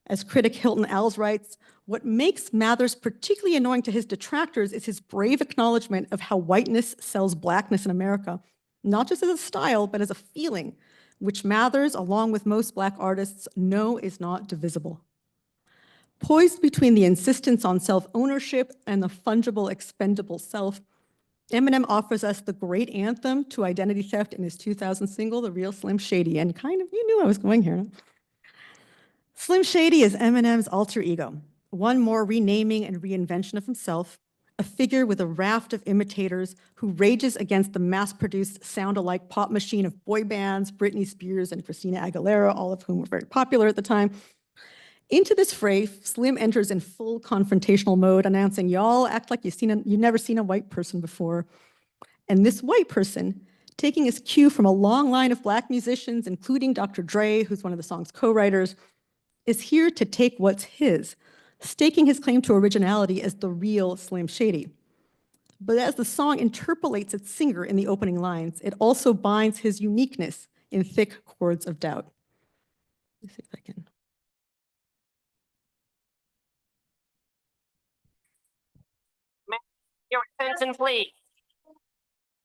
As critic Hilton Als writes, what makes Mathers particularly annoying to his detractors is his brave acknowledgement of how whiteness sells Blackness in America, not just as a style, but as a feeling, which Mathers, along with most Black artists, know is not divisible. Poised between the insistence on self-ownership and the fungible, expendable self, Eminem offers us the great anthem to identity theft in his 2000 single, The Real Slim Shady, and kind of, you knew I was going here. Slim Shady is Eminem's alter ego, one more renaming and reinvention of himself, a figure with a raft of imitators who rages against the mass-produced sound-alike pop machine of boy bands, Britney Spears and Christina Aguilera, all of whom were very popular at the time. Into this fray, Slim enters in full confrontational mode, announcing, y'all act like you've never seen a white person before. And this white person, taking his cue from a long line of Black musicians, including Dr. Dre, who's one of the song's co-writers, is here to take what's his, staking his claim to originality as the real Slim Shady. But as the song interpolates its singer in the opening lines, it also binds his uniqueness in thick chords of doubt. Let's see if I can. Your attention, please.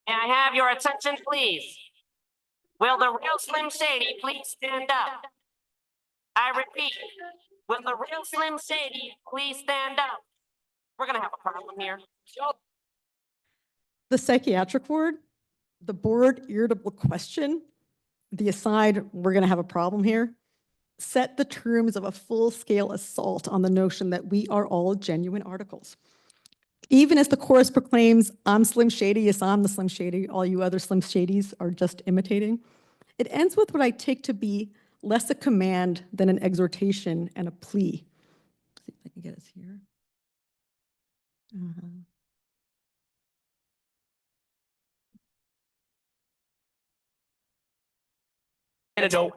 May I have your attention, please? Will the real Slim Shady please stand up? I repeat, will the real Slim Shady please stand up? We're gonna have a problem here. The psychiatric ward, the bored, irritable question, the aside, we're going to have a problem here, set the terms of a full-scale assault on the notion that we are all genuine articles. Even as the chorus proclaims, I'm Slim Shady, yes, I'm the Slim Shady, all you other Slim Shadys are just imitating, it ends with what I take to be less a command than an exhortation and a plea. Let's see if I can get us here.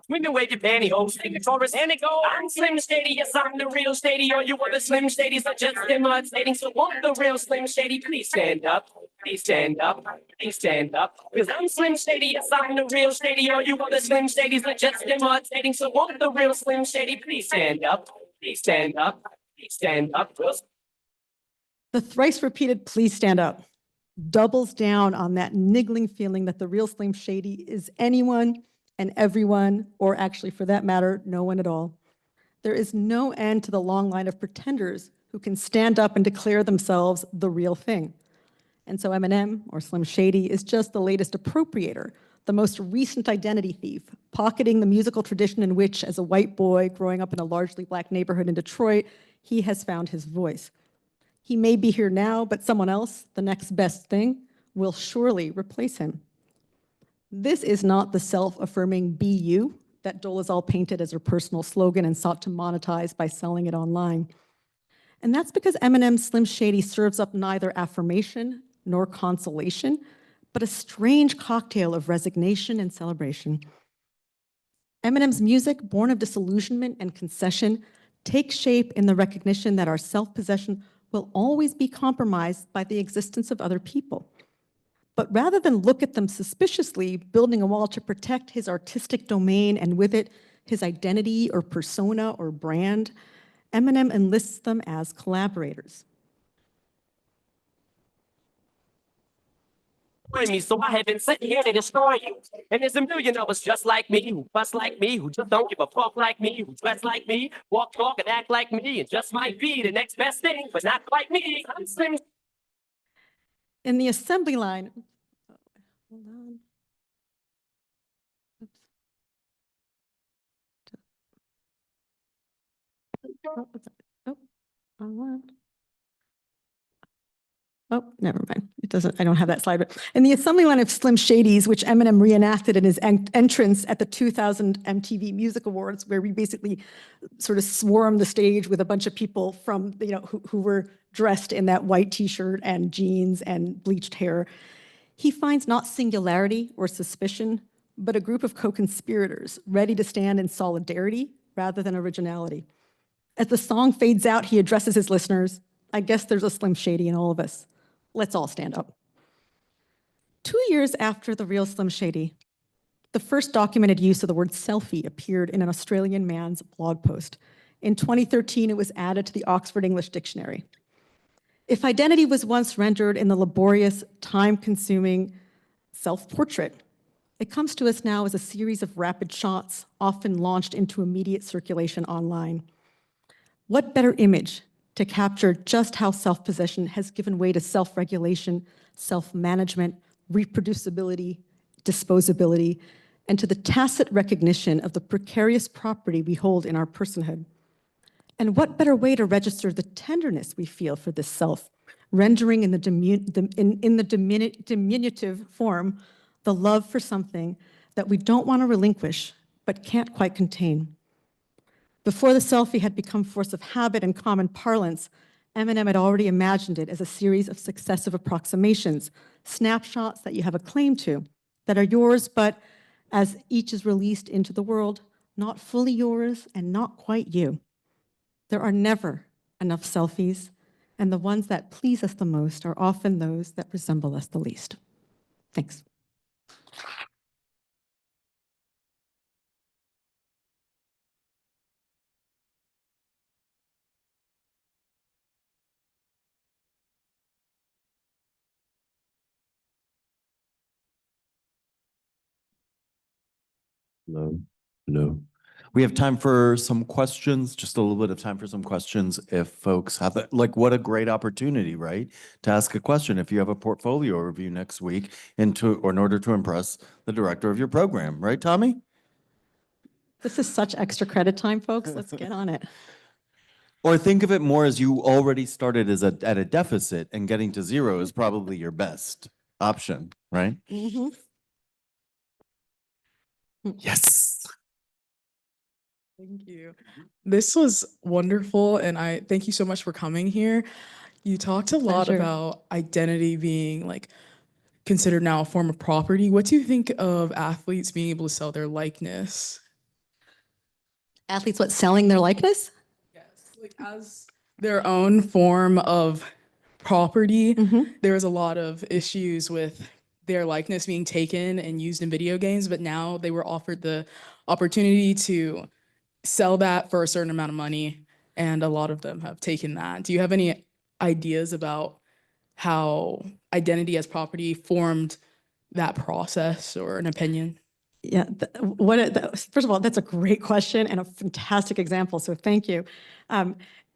When you wave your pantyhose, take the chorus and it go. I'm Slim Shady, yes, I'm the real Shady. All you other Slim Shadys are just imitating. So won't the real Slim Shady please stand up? Please stand up. Please stand up. Because I'm Slim Shady, yes, I'm the real Shady. All you other Slim Shadys are just imitating. So won't the real Slim Shady please stand up? Please stand up. Please stand up. The thrice repeated please stand up doubles down on that niggling feeling that the real Slim Shady is anyone and everyone, or actually for that matter, no one at all. There is no end to the long line of pretenders who can stand up and declare themselves the real thing. And so Eminem, or Slim Shady, is just the latest appropriator, the most recent identity thief, pocketing the musical tradition in which, as a white boy growing up in a largely black neighborhood in Detroit, he has found his voice. He may be here now, but someone else, the next best thing, will surely replace him. This is not the self-affirming "be you" that Dolezal painted as her personal slogan and sought to monetize by selling it online. And that's because Eminem's Slim Shady serves up neither affirmation nor consolation, but a strange cocktail of resignation and celebration. Eminem's music, born of disillusionment and concession, takes shape in the recognition that our self-possession will always be compromised by the existence of other people. But rather than look at them suspiciously, building a wall to protect his artistic domain and with it his identity or persona or brand, Eminem enlists them as collaborators. Me, so I have been sitting here to destroy you. And there's a million of us just like me, who fuss like me, who just don't give a fuck like me, who dress like me, walk, talk, and act like me, and just might be the next best thing, but not quite me. I'm Slim. In the assembly line, hold on. Oops. Oh, what's that? Oh, wrong one. Oh, never mind. It doesn't, I don't have that slide. But in the assembly line of Slim Shadys, which Eminem reenacted in his entrance at the 2000 MTV Music Awards, where we basically sort of swarmed the stage with a bunch of people from, who were dressed in that white t-shirt and jeans and bleached hair, he finds not singularity or suspicion, but a group of co-conspirators ready to stand in solidarity rather than originality. As the song fades out, he addresses his listeners, I guess there's a Slim Shady in all of us. Let's all stand up. 2 years after the real Slim Shady, the first documented use of the word selfie appeared in an Australian man's blog post. In 2013, it was added to the Oxford English Dictionary. If identity was once rendered in the laborious, time-consuming self-portrait, it comes to us now as a series of rapid shots, often launched into immediate circulation online. What better image to capture just how self-possession has given way to self-regulation, self-management, reproducibility, disposability, and to the tacit recognition of the precarious property we hold in our personhood. And what better way to register the tenderness we feel for this self, rendering in the diminutive form the love for something that we don't want to relinquish but can't quite contain. Before the selfie had become force of habit and common parlance, Eminem had already imagined it as a series of successive approximations, snapshots that you have a claim to, that are yours, but as each is released into the world, not fully yours, and not quite you. There are never enough selfies, and the ones that please us the most are often those that resemble us the least. Thanks. Hello. Hello. We have time for some questions, just a little bit of time for some questions. If folks have it, like, what a great opportunity, right? To ask a question if you have a portfolio review next week or in order to impress the director of your program, right, Tommy? This is such extra credit time, folks. Let's get on it. Or think of it more as you already started at a deficit, and getting to zero is probably your best option, right? Mhm. Yes. Thank you. This was wonderful, and I thank you so much for coming here. You talked a lot Pleasure. about identity being like considered now a form of property. What do you think of athletes being able to sell their likeness? Athletes, what, selling their likeness? Yes, like as their own form of property. Mhm. There was a lot of issues with their likeness being taken and used in video games, but now they were offered the opportunity to sell that for a certain amount of money, and a lot of them have taken that. Do you have any ideas about how identity as property formed that process, or an opinion? Yeah, first of all, that's a great question and a fantastic example, so thank you.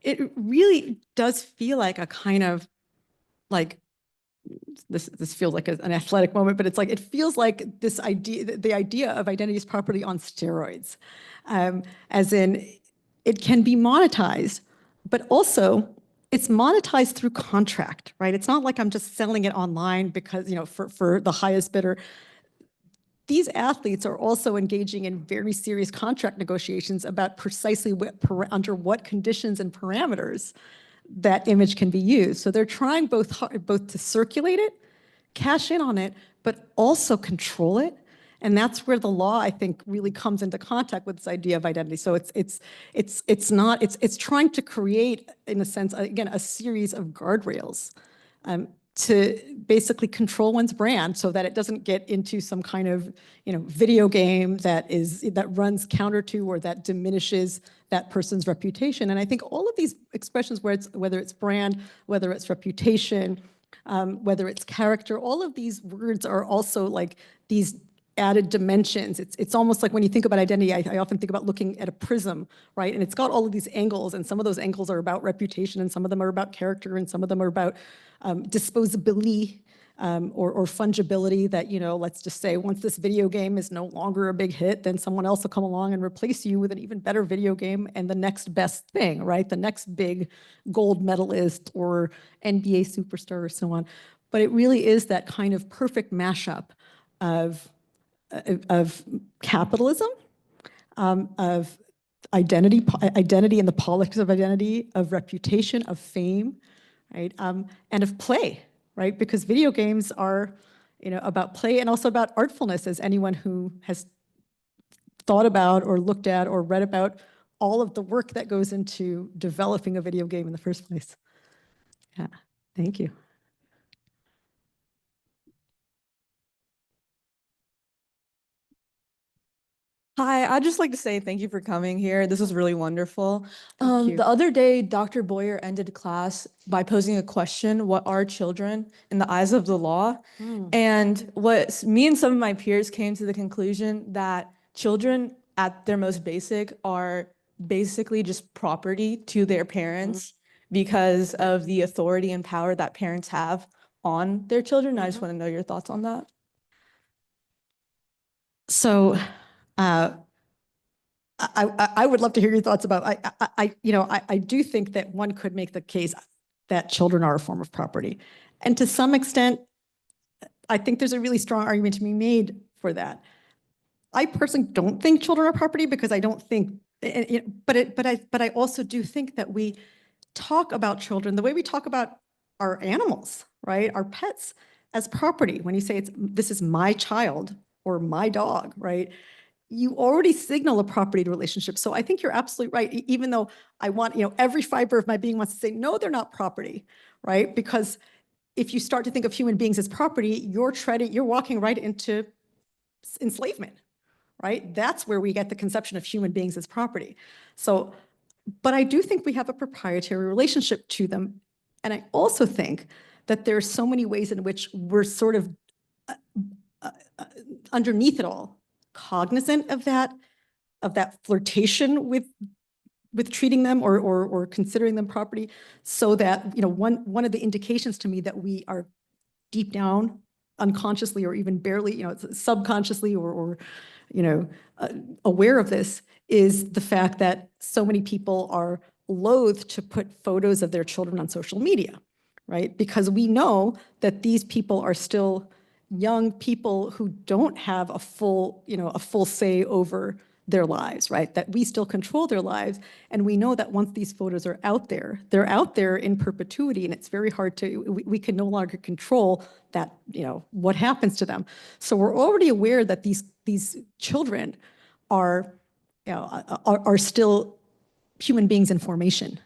It really does feel like a kind of like, this feels like an athletic moment, but it's like, it feels like this idea, the idea of identity as property on steroids. As in, it can be monetized, but also it's monetized through contract, right? It's not like I'm just selling it online because, for the highest bidder. These athletes are also engaging in very serious contract negotiations about precisely under what conditions and parameters that image can be used. So they're trying both to circulate it, cash in on it, but also control it. And that's where the law, I think, really comes into contact with this idea of identity. So it's trying to create, in a sense, again, a series of guardrails to basically control one's brand so that it doesn't get into some kind of, video game that runs counter to or that diminishes that person's reputation. And I think all of these expressions, whether it's brand, whether it's reputation, whether it's character, all of these words are also like these added dimensions. It's almost like when you think about identity, I often think about looking at a prism, right? And it's got all of these angles, and some of those angles are about reputation, and some of them are about character, and some of them are about disposability or fungibility, that, let's just say once this video game is no longer a big hit, then someone else will come along and replace you with an even better video game and the next best thing, right? The next big gold medalist or NBA superstar or so on. But it really is that kind of perfect mashup of capitalism, of identity and the politics of identity, of reputation, of fame, right? And of play, right? Because video games are, about play and also about artfulness, as anyone who has thought about or looked at or read about all of the work that goes into developing a video game in the first place. Yeah, thank you. Hi, I'd just like to say thank you for coming here. This was really wonderful. Thank you. The other day, Dr. Boyer ended class by posing a question: what are children in the eyes of the law? And me and some of my peers came to the conclusion that children at their most basic are basically just property to their parents because of the authority and power that parents have on their children. I just want to know your thoughts on that. So I would love to hear your thoughts about, I do think that one could make the case that children are a form of property. And to some extent, I think there's a really strong argument to be made for that. I personally don't think children are property, because I don't think, but I also do think that we talk about children the way we talk about our animals, right? Our pets, as property. When you say this is my child or my dog, right? you already signal a property relationship. So I think you're absolutely right. Even though I want, every fiber of my being wants to say, no, they're not property, right? Because if you start to think of human beings as property, you're walking right into enslavement, right? That's where we get the conception of human beings as property. So, but I do think we have a proprietary relationship to them. And I also think that there's so many ways in which we're sort of underneath it all, cognizant of that flirtation with treating them or considering them property, so that one of the indications to me that we are deep down unconsciously or even barely subconsciously or aware of this is the fact that so many people are loath to put photos of their children on social media, right? Because we know that these people are still young people who don't have a full say over their lives, right? That we still control their lives. And we know that once these photos are out there, they're out there in perpetuity, and it's very hard we can no longer control that, what happens to them. So we're already aware that these children are still human beings in formation.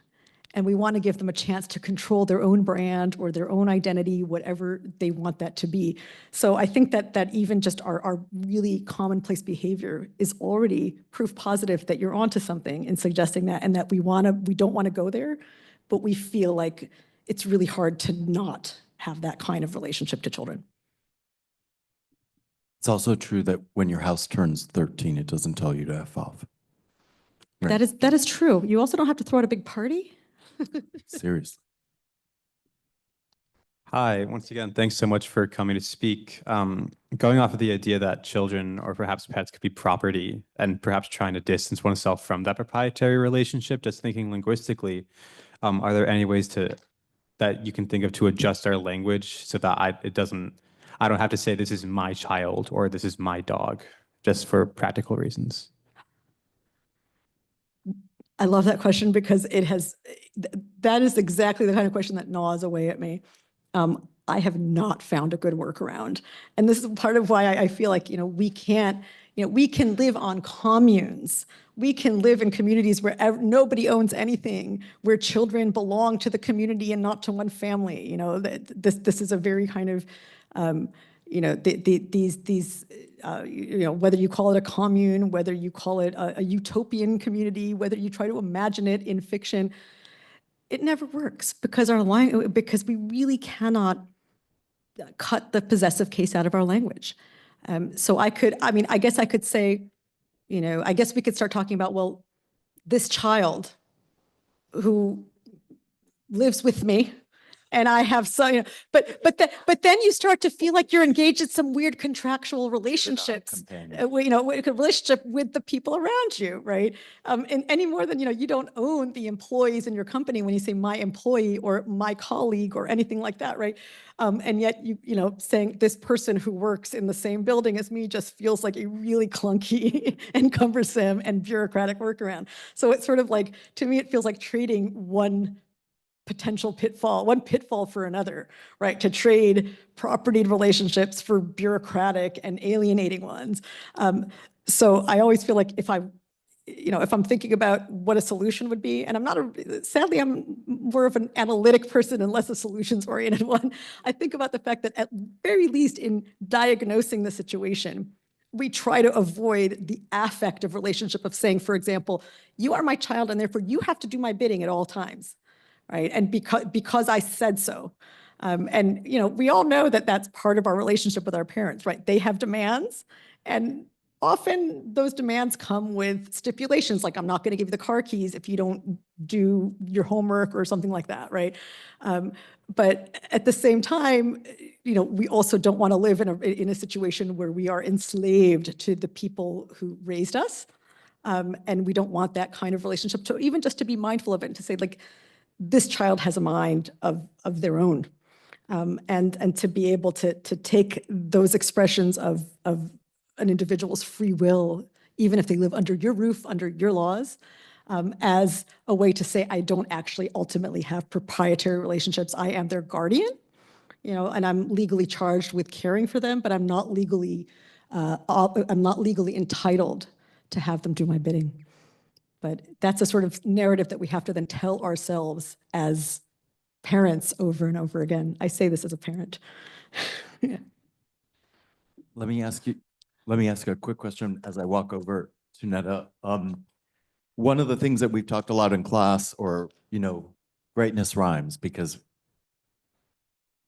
And we want to give them a chance to control their own brand or their own identity, whatever they want that to be. So I think that even just our really commonplace behavior is already proof positive that you're onto something in suggesting that, and that we don't want to go there, but we feel like it's really hard to not have that kind of relationship to children. It's also true that when your house turns 13, it doesn't tell you to F off. Right. That is true. You also don't have to throw out a big party. Seriously. Hi, once again, thanks so much for coming to speak. Going off of the idea that children or perhaps pets could be property and perhaps trying to distance oneself from that proprietary relationship, just thinking linguistically, are there any ways that you can think of to adjust our language so that I don't have to say this is my child or this is my dog, just for practical reasons? I love that question because that is exactly the kind of question that gnaws away at me. I have not found a good workaround. And this is part of why I feel like, we can live on communes. We can live in communities where nobody owns anything, where children belong to the community and not to one family. This is a very kind of, whether you call it a commune, whether you call it a utopian community, whether you try to imagine it in fiction, it never works because we really cannot cut the possessive case out of our language. So I guess I could say, I guess we could start talking about, well, this child who lives with me, and I have some, but then you start to feel like you're engaged in some weird contractual relationships, relationship with the people around you, right? And any more than, you don't own the employees in your company when you say my employee or my colleague or anything like that, right? And yet saying this person who works in the same building as me just feels like a really clunky and cumbersome and bureaucratic workaround. So it's sort of like, to me, it feels like trading one pitfall for another, right? To trade property relationships for bureaucratic and alienating ones. So I always feel like if I'm thinking about what a solution would be, and sadly, I'm more of an analytic person and less a solutions-oriented one. I think about the fact that at very least in diagnosing the situation, we try to avoid the affective relationship of saying, for example, you are my child and therefore you have to do my bidding at all times. Right, and because I said so, and we all know that that's part of our relationship with our parents, right? They have demands, and often those demands come with stipulations, like I'm not going to give you the car keys if you don't do your homework or something like that, right? But at the same time, we also don't want to live in a situation where we are enslaved to the people who raised us, and we don't want that kind of relationship. So even just to be mindful of it and to say, like, this child has a mind of their own, and to be able to take those expressions of an individual's free will, even if they live under your roof, under your laws, as a way to say, I don't actually ultimately have proprietary relationships. I am their guardian, and I'm legally charged with caring for them, but I'm not legally I'm not legally entitled to have them do my bidding. But that's a sort of narrative that we have to then tell ourselves as parents over and over again. I say this as a parent. Yeah. Let me ask you a quick question as I walk over to Netta. One of the things that we've talked a lot in class, or, greatness rhymes, because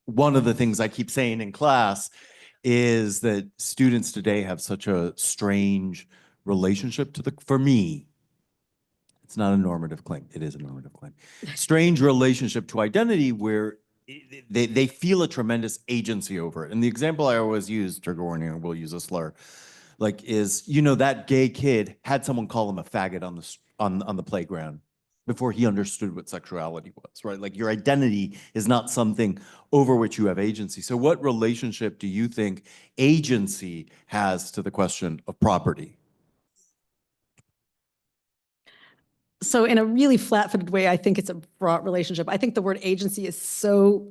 one of the things I keep saying in class is that students today have such a strange relationship to for me, it's not a normative claim. It is a normative claim. Strange relationship to identity where they feel a tremendous agency over it. And the example I always use, trigger warning, we'll use a slur, like is, that gay kid had someone call him a faggot on the playground before he understood what sexuality was, right? Like your identity is not something over which you have agency. So what relationship do you think agency has to the question of property? So in a really flat-footed way, I think it's a fraught relationship. I think the word agency is so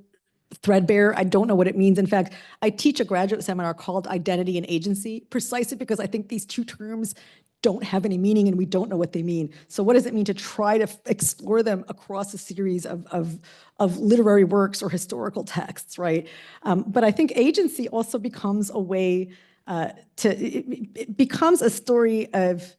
threadbare. I don't know what it means. In fact, I teach a graduate seminar called Identity and Agency, precisely because I think these two terms don't have any meaning and we don't know what they mean. So what does it mean to try to explore them across a series of literary works or historical texts, right? But I think agency also becomes a way it becomes a story of,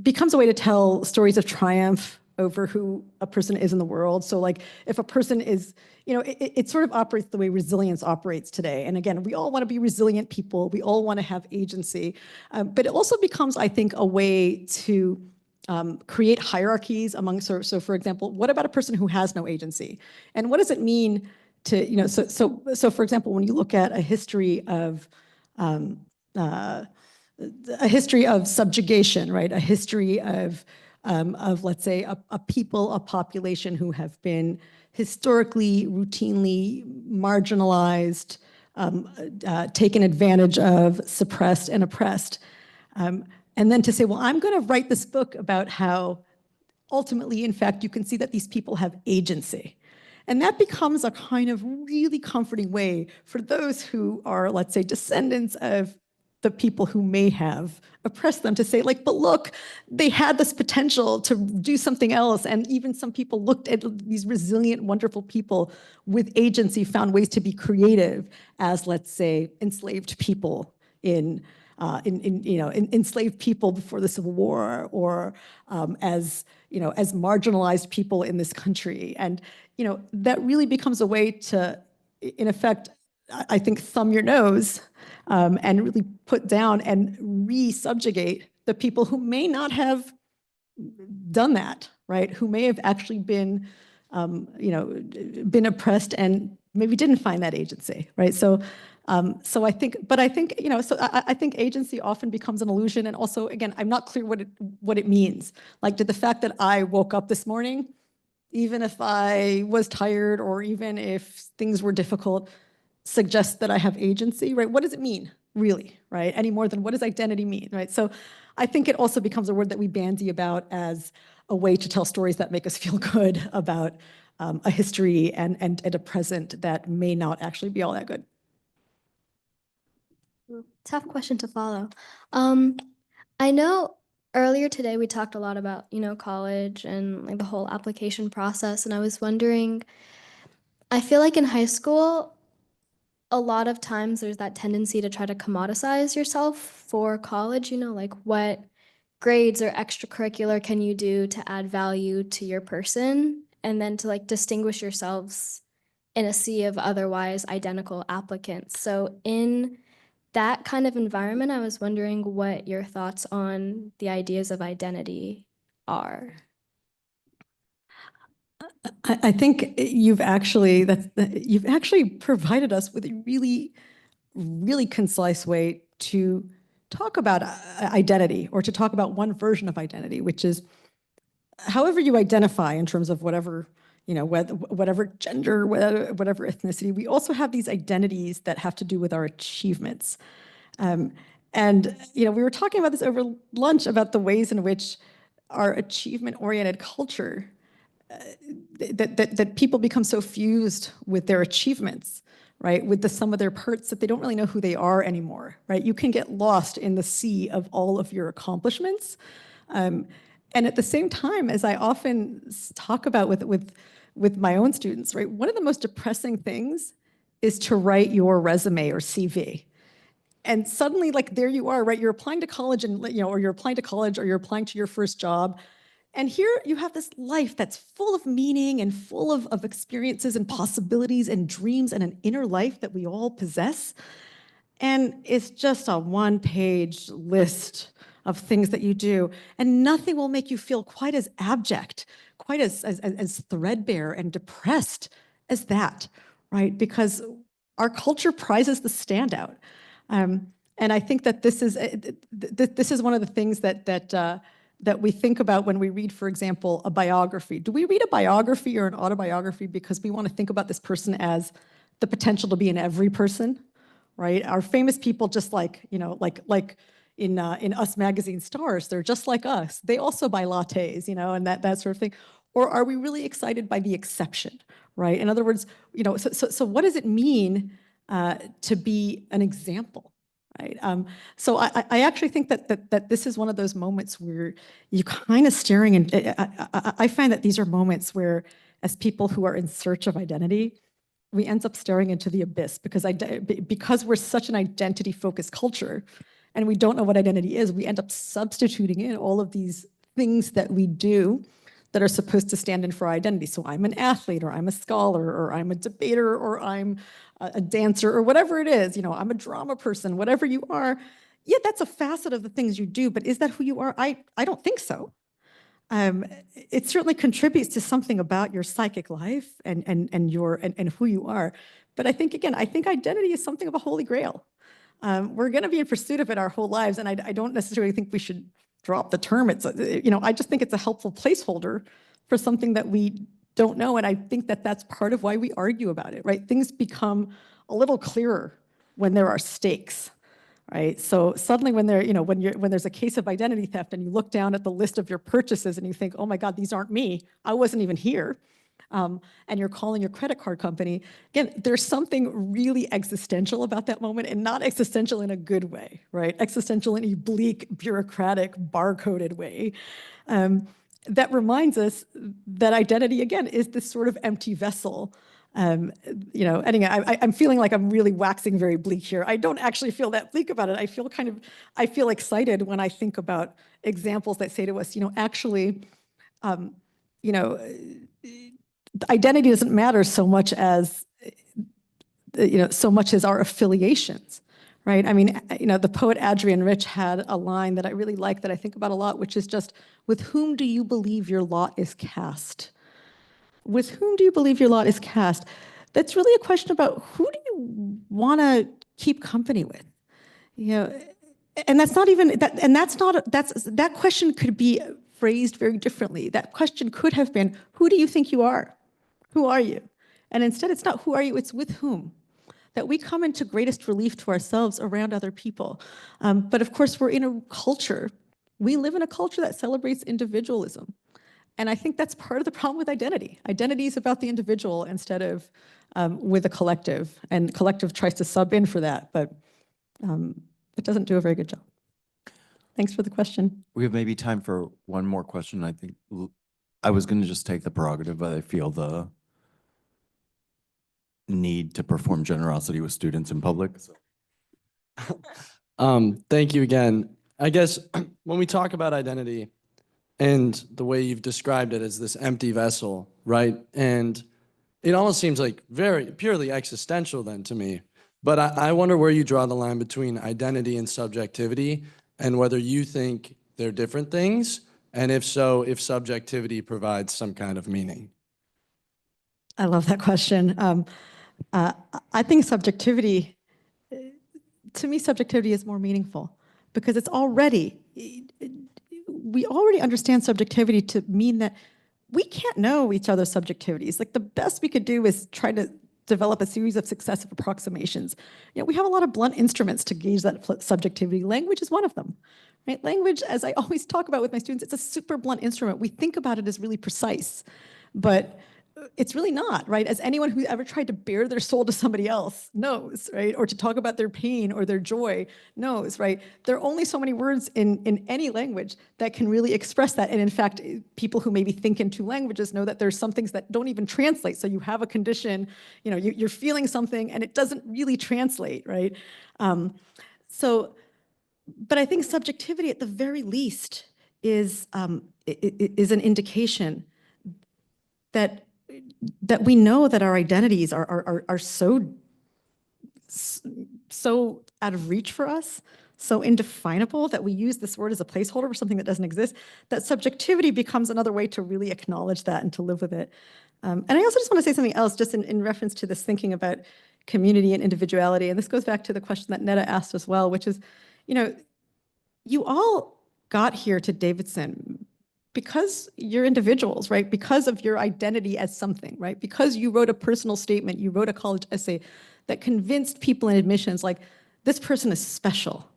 becomes a way to tell stories of triumph over who a person is in the world. So like if a person is, it sort of operates the way resilience operates today. And again, we all want to be resilient people. We all want to have agency. But it also becomes, I think, a way to create hierarchies among, so for example, what about a person who has no agency? And what does it mean to, so for example, when you look at a history of subjugation, right? A history of let's say, a people, a population who have been historically, routinely marginalized, taken advantage of, suppressed, and oppressed. And then to say, well, I'm going to write this book about how ultimately, in fact, you can see that these people have agency. And that becomes a kind of really comforting way for those who are, let's say, descendants of the people who may have oppressed them to say, like, but look, they had this potential to do something else. And even some people looked at these resilient, wonderful people with agency, found ways to be creative as, let's say, enslaved people enslaved people before the Civil War, or as marginalized people in this country. And, that really becomes a way to, in effect, I think, thumb your nose and really put down and re-subjugate the people who may not have done that, right? Who may have actually been, been oppressed and maybe didn't find that agency, right? So I think, I think agency often becomes an illusion. And also, again, I'm not clear what it means. Like, did the fact that I woke up this morning, even if I was tired or even if things were difficult, suggest that I have agency, right? What does it mean, really, right? Any more than what does identity mean, right? So I think it also becomes a word that we bandy about as a way to tell stories that make us feel good about a history and a present that may not actually be all that good. Tough question to follow. I know earlier today we talked a lot about, college and like the whole application process. And I was wondering, I feel like in high school, a lot of times there's that tendency to try to commoditize yourself for college, like what grades or extracurricular can you do to add value to your person, and then to like distinguish yourselves in a sea of otherwise identical applicants. So in that kind of environment, I was wondering what your thoughts on the ideas of identity are. I think you've actually provided us with a really, really concise way to talk about identity, or to talk about one version of identity, which is however you identify in terms of whatever, whatever gender, whatever ethnicity. We also have these identities that have to do with our achievements. And we were talking about this over lunch, about the ways in which our achievement-oriented culture, that people become so fused with their achievements, right? With the sum of their parts that they don't really know who they are anymore, right? You can get lost in the sea of all of your accomplishments. And at the same time, as I often talk about with my own students, right? One of the most depressing things is to write your resume or CV. And suddenly, like, there you are, right? You're applying to college and, or you're applying to college or you're applying to your first job. And here you have this life that's full of meaning and full of experiences and possibilities and dreams and an inner life that we all possess. And it's just a one-page list of things that you do. And nothing will make you feel quite as abject, quite as threadbare and depressed as that, right? Because our culture prizes the standout. And I think that this is one of the things that we think about when we read, for example, a biography. Do we read a biography or an autobiography because we want to think about this person as the potential to be in every person, right? Our famous people, just like, like in Us Magazine stars, they're just like us. They also buy lattes, and that sort of thing. Or are we really excited by the exception, right? In other words, so what does it mean to be an example? Right. So I actually think that this is one of those moments where you kind of staring, and I find that these are moments where, as people who are in search of identity, we end up staring into the abyss because we're such an identity-focused culture, and we don't know what identity is. We end up substituting in all of these things that we do that are supposed to stand in for identity. So I'm an athlete, or I'm a scholar, or I'm a debater, or I'm a dancer, or whatever it is. I'm a drama person, whatever you are. Yeah, that's a facet of the things you do, but is that who you are? I don't think so. It certainly contributes to something about your psychic life and who you are. But I think identity is something of a holy grail. We're going to be in pursuit of it our whole lives, and I don't necessarily think we should drop the term. I just think it's a helpful placeholder for something that we don't know, and I think that that's part of why we argue about it, right? Things become a little clearer when there are stakes, right? So suddenly, when there's a case of identity theft, and you look down at the list of your purchases, and you think, oh my God, these aren't me. I wasn't even here. And you're calling your credit card company. Again, there's something really existential about that moment, and not existential in a good way, right? Existential in a bleak, bureaucratic, bar-coded way. That reminds us that identity, again, is this sort of empty vessel. Anyway, I'm feeling like I'm really waxing very bleak here. I don't actually feel that bleak about it. I feel excited when I think about examples that say to us, actually, identity doesn't matter so much as our affiliations, right? I mean, the poet Adrienne Rich had a line that I really like, that I think about a lot, which is just, with whom do you believe your lot is cast? With whom do you believe your lot is cast? That's really a question about, who do you want to keep company with? And that's not even that, and that question could be phrased very differently. That question could have been, who do you think you are? Who are you? And instead, it's not who are you, it's with whom. That we come into greatest relief to ourselves around other people. But of course, we live in a culture that celebrates individualism. And I think that's part of the problem with identity. Identity is about the individual instead of with a collective. And collective tries to sub in for that, but it doesn't do a very good job. Thanks for the question. We have maybe time for one more question. I think I was going to just take the prerogative, but I feel the need to perform generosity with students in public. So. Thank you again. I guess when we talk about identity and the way you've described it as this empty vessel, right? And it almost seems like very purely existential then to me. But I wonder where you draw the line between identity and subjectivity, and whether you think they're different things, and if so, if subjectivity provides some kind of meaning. I love that question. I think subjectivity, to me, subjectivity is more meaningful, because we already understand subjectivity to mean that we can't know each other's subjectivities. Like, the best we could do is try to develop a series of successive approximations. We have a lot of blunt instruments to gauge that subjectivity. Language is one of them, right? Language, as I always talk about with my students, it's a super blunt instrument. We think about it as really precise, but it's really not, right? As anyone who's ever tried to bare their soul to somebody else knows, right? Or to talk about their pain or their joy knows, right? There are only so many words in any language that can really express that. And in fact, people who maybe think in two languages know that there's some things that don't even translate. So you have a condition, you know, you're feeling something and it doesn't really translate, right? But I think subjectivity at the very least is an indication that we know that our identities are so out of reach for us, so indefinable that we use this word as a placeholder for something that doesn't exist, that subjectivity becomes another way to really acknowledge that and to live with it. And I also just want to say something else just in reference to this thinking about community and individuality. And this goes back to the question that Netta asked as well, which is, you know, you all got here to Davidson because you're individuals, right? Because of your identity as something, right? Because you wrote a personal statement, you wrote a college essay that convinced people in admissions, like, this person is special.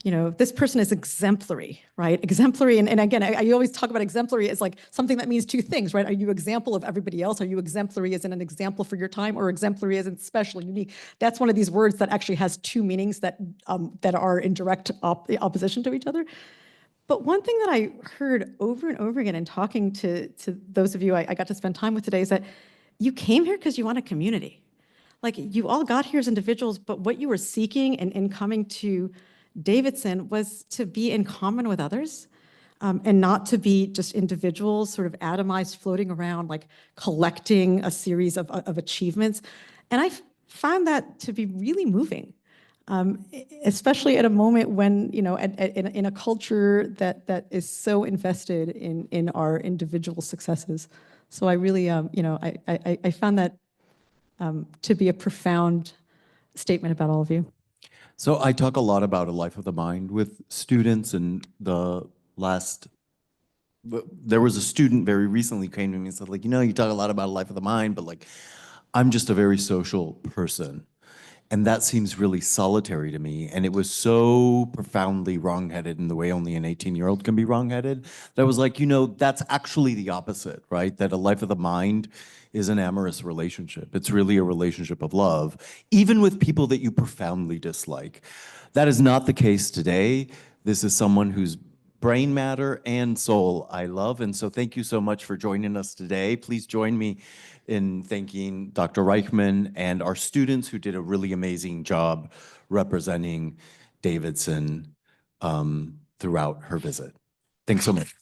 You know, this person is exemplary, right? Exemplary, and again, I always talk about exemplary as like something that means two things, right? Are you example of everybody else? Are you exemplary as in an example for your time, or exemplary as in special, unique? That's one of these words that actually has two meanings that are in direct opposition to each other. But one thing that I heard over and over again in talking to those of you I got to spend time with today is that you came here because you want a community. Like, you all got here as individuals, but what you were seeking in coming to Davidson was to be in common with others, and not to be just individuals sort of atomized, floating around, like collecting a series of achievements. And I found that to be really moving. Especially at a moment when, you know, in a culture that is so invested in our individual successes. So I really, you know, I found that to be a profound statement about all of you. So I talk a lot about a life of the mind with students, and there was a student very recently came to me and said, like, you know, you talk a lot about a life of the mind, but like, I'm just a very social person. And that seems really solitary to me. And it was so profoundly wrongheaded in the way only an 18-year-old can be wrongheaded, that I was like, you know, that's actually the opposite, right? That a life of the mind is an amorous relationship. It's really a relationship of love, even with people that you profoundly dislike. That is not the case today. This is someone whose brain matter and soul I love. And so thank you so much for joining us today. Please join me in thanking Dr. Reichman and our students who did a really amazing job representing Davidson throughout her visit. Thanks so much.